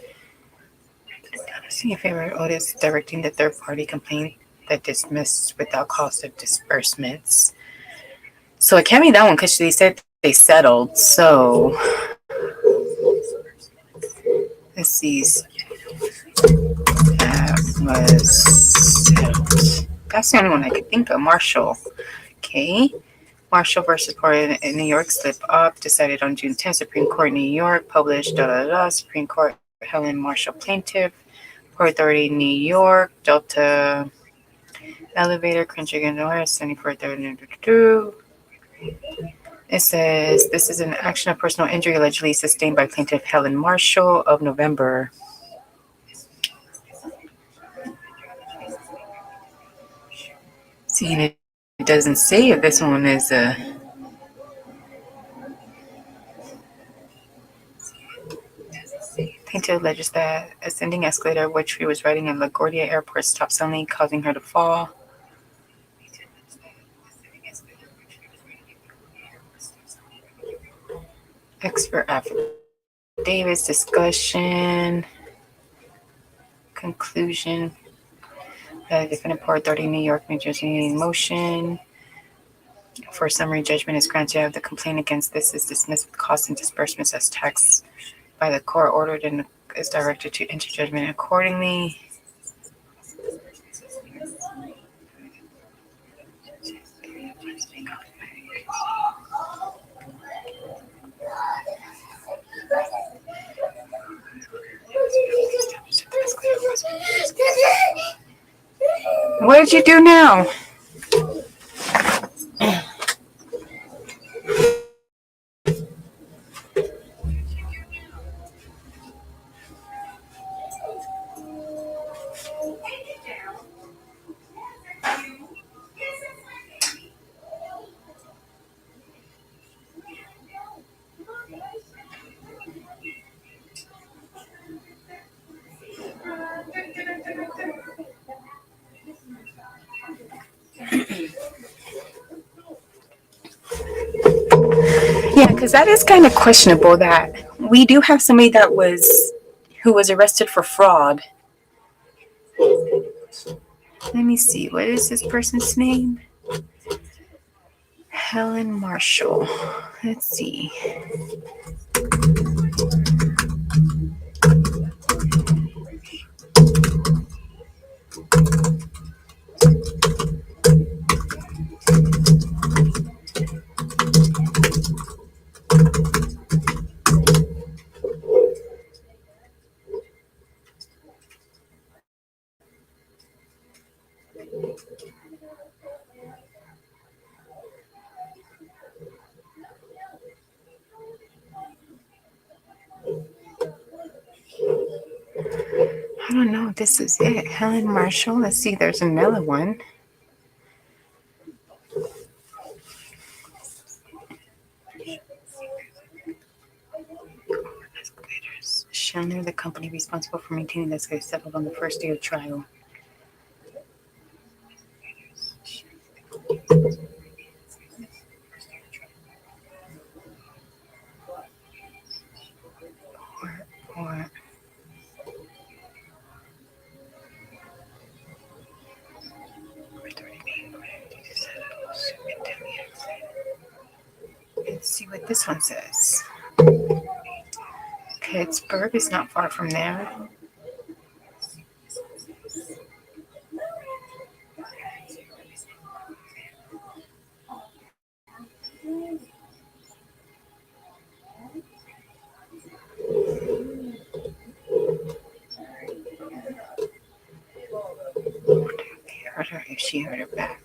In favor of Otis, directing the third-party complaint that dismissed without cost of disbursements. So it can't be that one because they said they settled. So let's see. That was settled. That's the only one I could think of. Marshall. Okay. Marshall versus Port in New York, slip up, decided on June 10th. Supreme Court, New York, published, Supreme Court, Helen Marshall, plaintiff. Port Authority, New York, Delta Elevator, Country North, 7430. It says this is an action of personal injury allegedly sustained by plaintiff Helen Marshall of November. See, it doesn't say if this one is a. Plaintiff alleges that ascending escalator, which she was riding in LaGuardia Airport, stopped suddenly, causing her to fall. Expert affidavits, discussion, conclusion. Defendant Port Authority, New York, New Jersey, motion for summary judgment is granted of the complaint against this is dismissed with costs and disbursements as taxed by the court ordered in is directed to enter judgment accordingly. What did you do now? Yeah, because that is kind of questionable that we do have somebody who was arrested for fraud. Let me see. What is this person's name? Helen Marshall. Let's see. I don't know if this is it. Helen Marshall. Let's see. There's another one. Schindler, the company responsible for maintaining this case, settled on the first day of trial. Or let's see what this one says. Pittsburgh is not far from there. If she heard her back.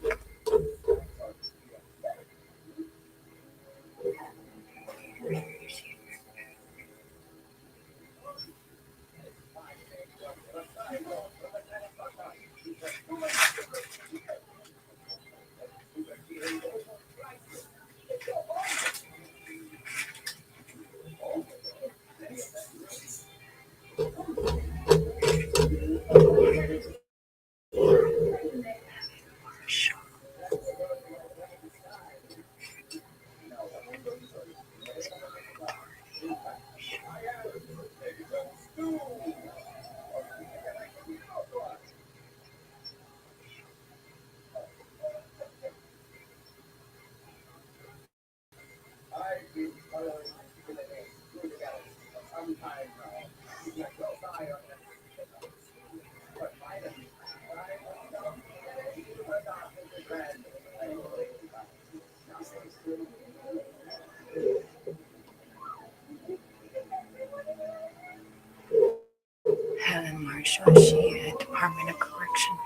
Helen Marshall, she at Department of Correction.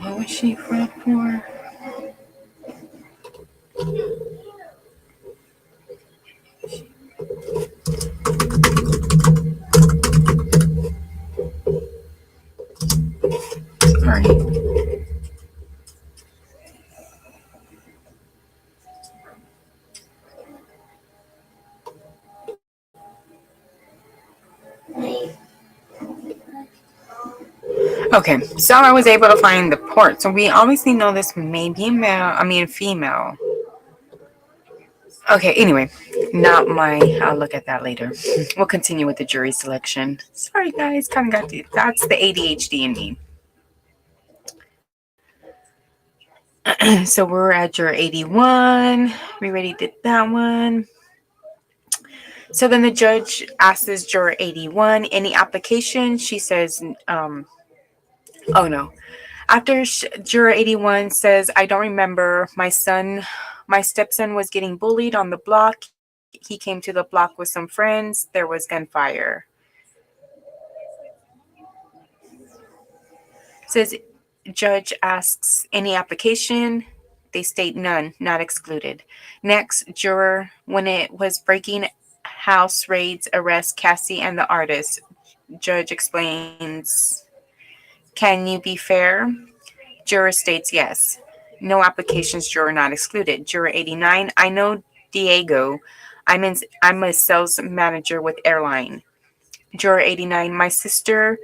What was she for? Sorry. Okay, so I was able to find the port. So we obviously know this may be female. Okay, anyway, not my. I'll look at that later. We'll continue with the jury selection. Sorry, guys, kind of that's the ADHD in me. So we're at juror 81. We already did that one. So then the judge asks juror 81 any application. She says, oh no. After juror 81 says, I don't remember. My stepson was getting bullied on the block. He came to the block with some friends. There was gunfire. Says judge asks any application. They state none, not excluded. Next, juror, when it was breaking house raids, arrest Cassie and the artist. Judge explains, can you be fair? Juror states yes. No applications, juror not excluded. Juror 89, I know Diego. I'm a sales manager with airline. Juror 89, my sister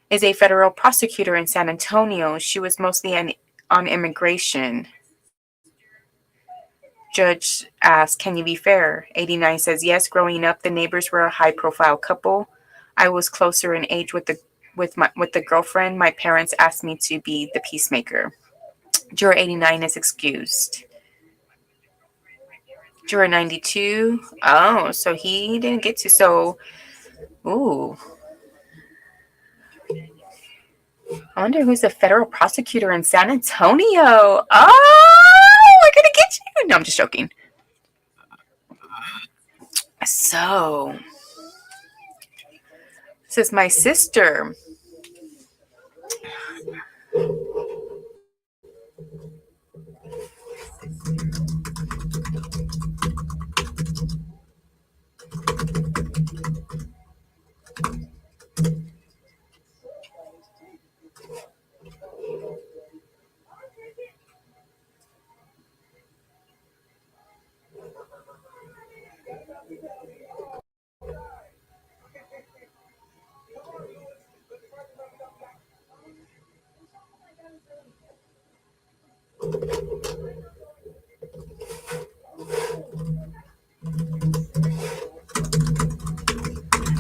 is a federal prosecutor in San Antonio. She was mostly on immigration. Judge asks, can you be fair? 89 says, yes, growing up, the neighbors were a high-profile couple. I was closer in age with the girlfriend. My parents asked me to be the peacemaker. Juror 89 is excused. Juror 92, oh, so he didn't get to, so, ooh. I wonder who's the federal prosecutor in San Antonio. Oh, we're going to get you. No, I'm just joking. So, this is my sister.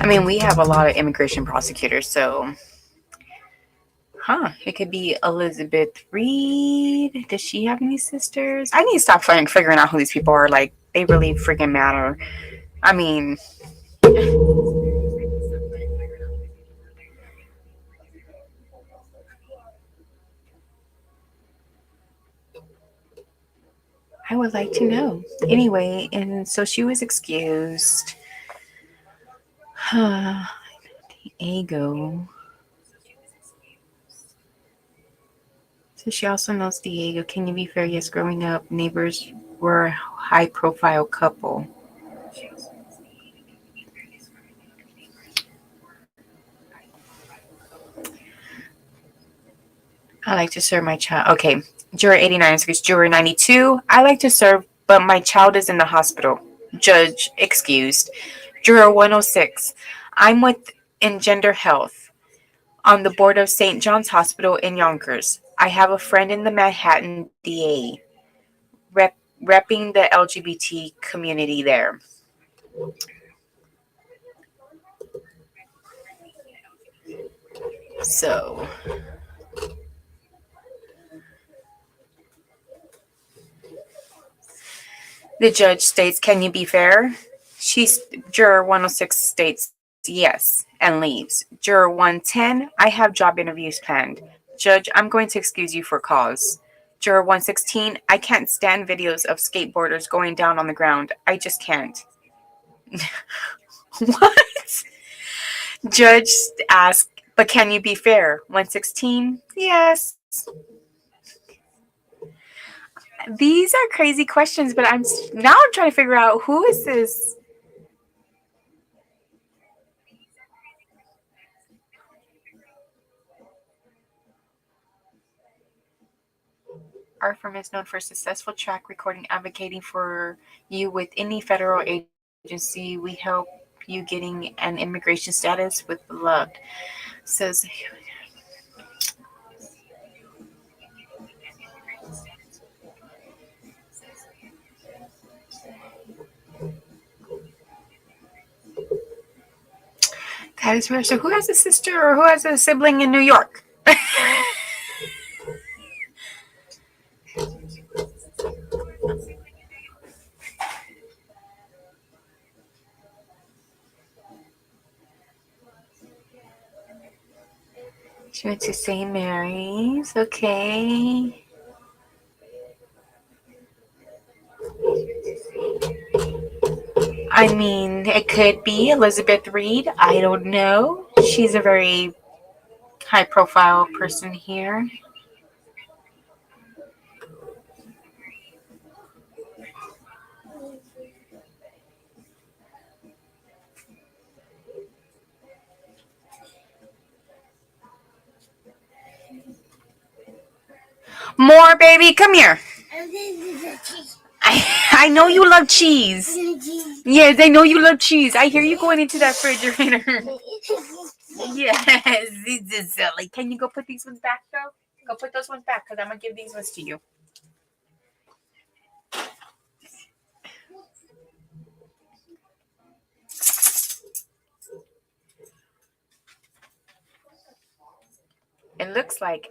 I mean, we have a lot of immigration prosecutors, so it could be Elizabeth Reed. Does she have any sisters? I need to stop figuring out who these people are. Like, they really freaking matter. I mean, I would like to know. Anyway, and so she was excused. Diego. So she also knows Diego. Can you be fair? Yes, growing up, neighbors were a high profile couple. I like to serve my child. Okay. Juror 89 is Juror 92. I like to serve, but my child is in the hospital. Judge excused. Juror 106. I'm with Engender Health on the board of St. John's Hospital in Yonkers. I have a friend in the Manhattan DA repping the LGBT community there. So the judge states, "Can you be fair?" She's Juror 106 states yes and leaves. Juror 110, I have job interviews planned. Judge, I'm going to excuse you for cause. Juror 116, I can't stand videos of skateboarders going down on the ground. I just can't. What? Judge asked, but can you be fair? 116, yes. These are crazy questions, but I'm trying to figure out who is this. Our firm is known for successful track recording, advocating for you with any federal agency. We help you getting an immigration status with luck. Says that is rare. So who has a sister or who has a sibling in New York? She went to St. Mary's. Okay. I mean, it could be Elizabeth Reed. I don't know. She's a very high profile person here. More, baby. Come here. I know you love cheese. Yes, I know you love cheese. I hear you going into that refrigerator. Yes, this is silly. Can you go put these ones back, though? Go put those ones back, because I'm going to give these ones to you. It looks like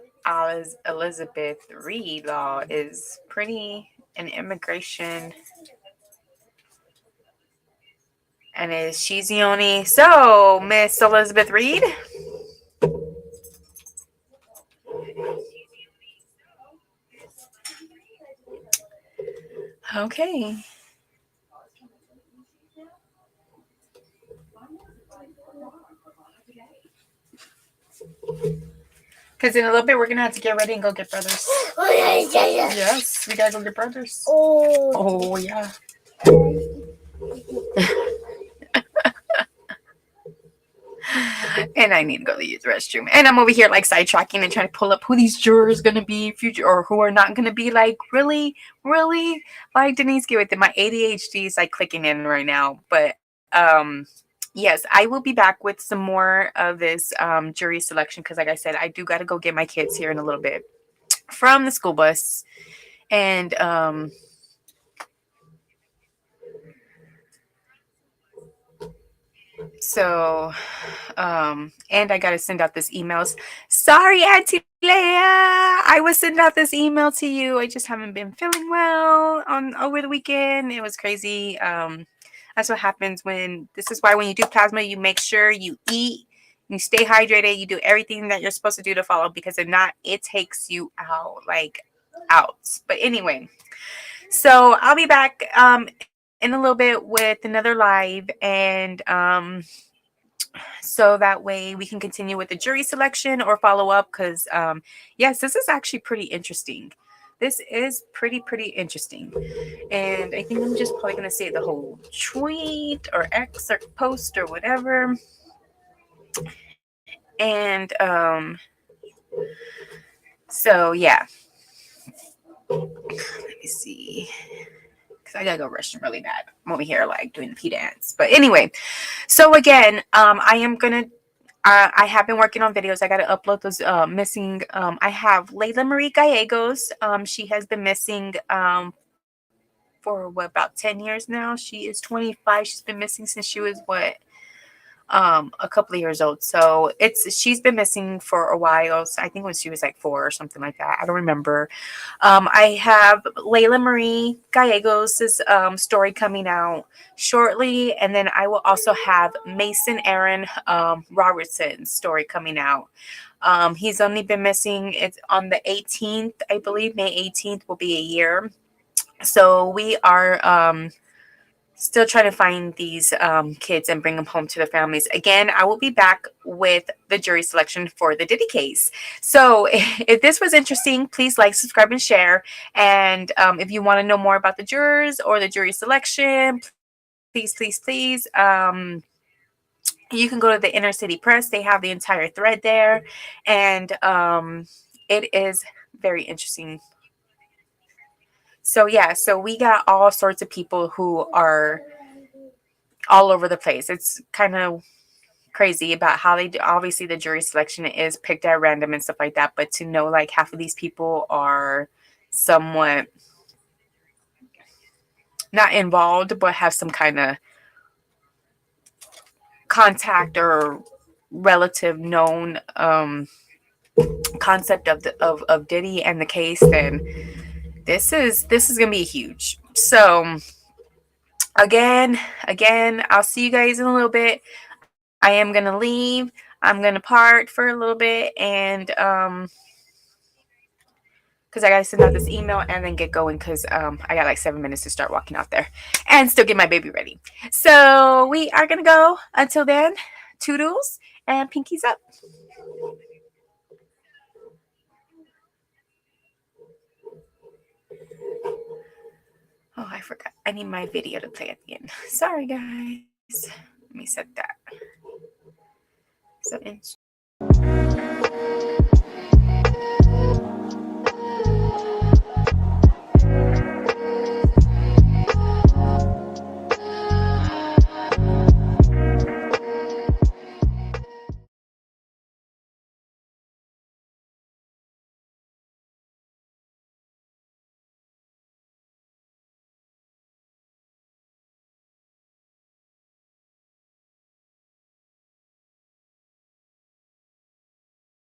Elizabeth Reed law is pretty an immigration, and she's the only. So, Miss Elizabeth Reed. Okay. Because in a little bit, we're going to have to get ready and go get brothers. Yes, we got to go get brothers. Oh yeah. And I need to go to use the restroom. And I'm over here like sidetracking and trying to pull up who these jurors gonna be future or who are not gonna be. Like really, really, like Denise, get with it. My ADHD is like clicking in right now. But yes, I will be back with some more of this jury selection because, like I said, I do got to go get my kids here in a little bit from the school bus. And So, and I got to send out this emails. Sorry, Auntie Leia. I was sending out this email to you. I just haven't been feeling well on over the weekend. It was crazy. That's what happens this is why when you do plasma, you make sure you eat, you stay hydrated, you do everything that you're supposed to do to follow, because if not, it takes you out, like out. But anyway, so I'll be back in a little bit with another live, and so that way we can continue with the jury selection or follow up, because yes, this is actually pretty interesting. This is pretty interesting, and I think I'm just probably gonna say the whole tweet or X or post or whatever. And so yeah, let me see, because I gotta go restroom really bad. I'm over here like doing the P dance. But anyway, so again, I am gonna I have been working on videos. I got to upload those missing. I have Layla Marie Gallegos. She has been missing for about 10 years now. She is 25. She's been missing since she was a couple of years old. So she's been missing for a while. So I think when she was like 4 or something like that. I don't remember. I have Layla Marie Gallegos' story coming out shortly, and then I will also have Mason Aaron Robertson's story coming out. He's only been missing. It's on the 18th, I believe. May 18th will be a year. So we are still trying to find these kids and bring them home to their families. Again, I will be back with the jury selection for the Diddy case. So if this was interesting, please like, subscribe, and share. And if you want to know more about the jurors or the jury selection, please, you can go to the Inner City Press. They have the entire thread there. And it is very interesting. So yeah, so we got all sorts of people who are all over the place. It's kind of crazy about how they do. Obviously, the jury selection is picked at random and stuff like that. But to know like half of these people are somewhat not involved, but have some kind of contact or relative known concept of Diddy and the case, then this is gonna be huge. So again, I'll see you guys in a little bit. I am gonna leave. I'm gonna part for a little bit, and because I gotta send out this email and then get going, because I got like 7 minutes to start walking out there and still get my baby ready. So we are gonna go. Until then, toodles and pinkies up. Oh, I forgot. I need my video to play at the end. Sorry, guys. Let me set that. So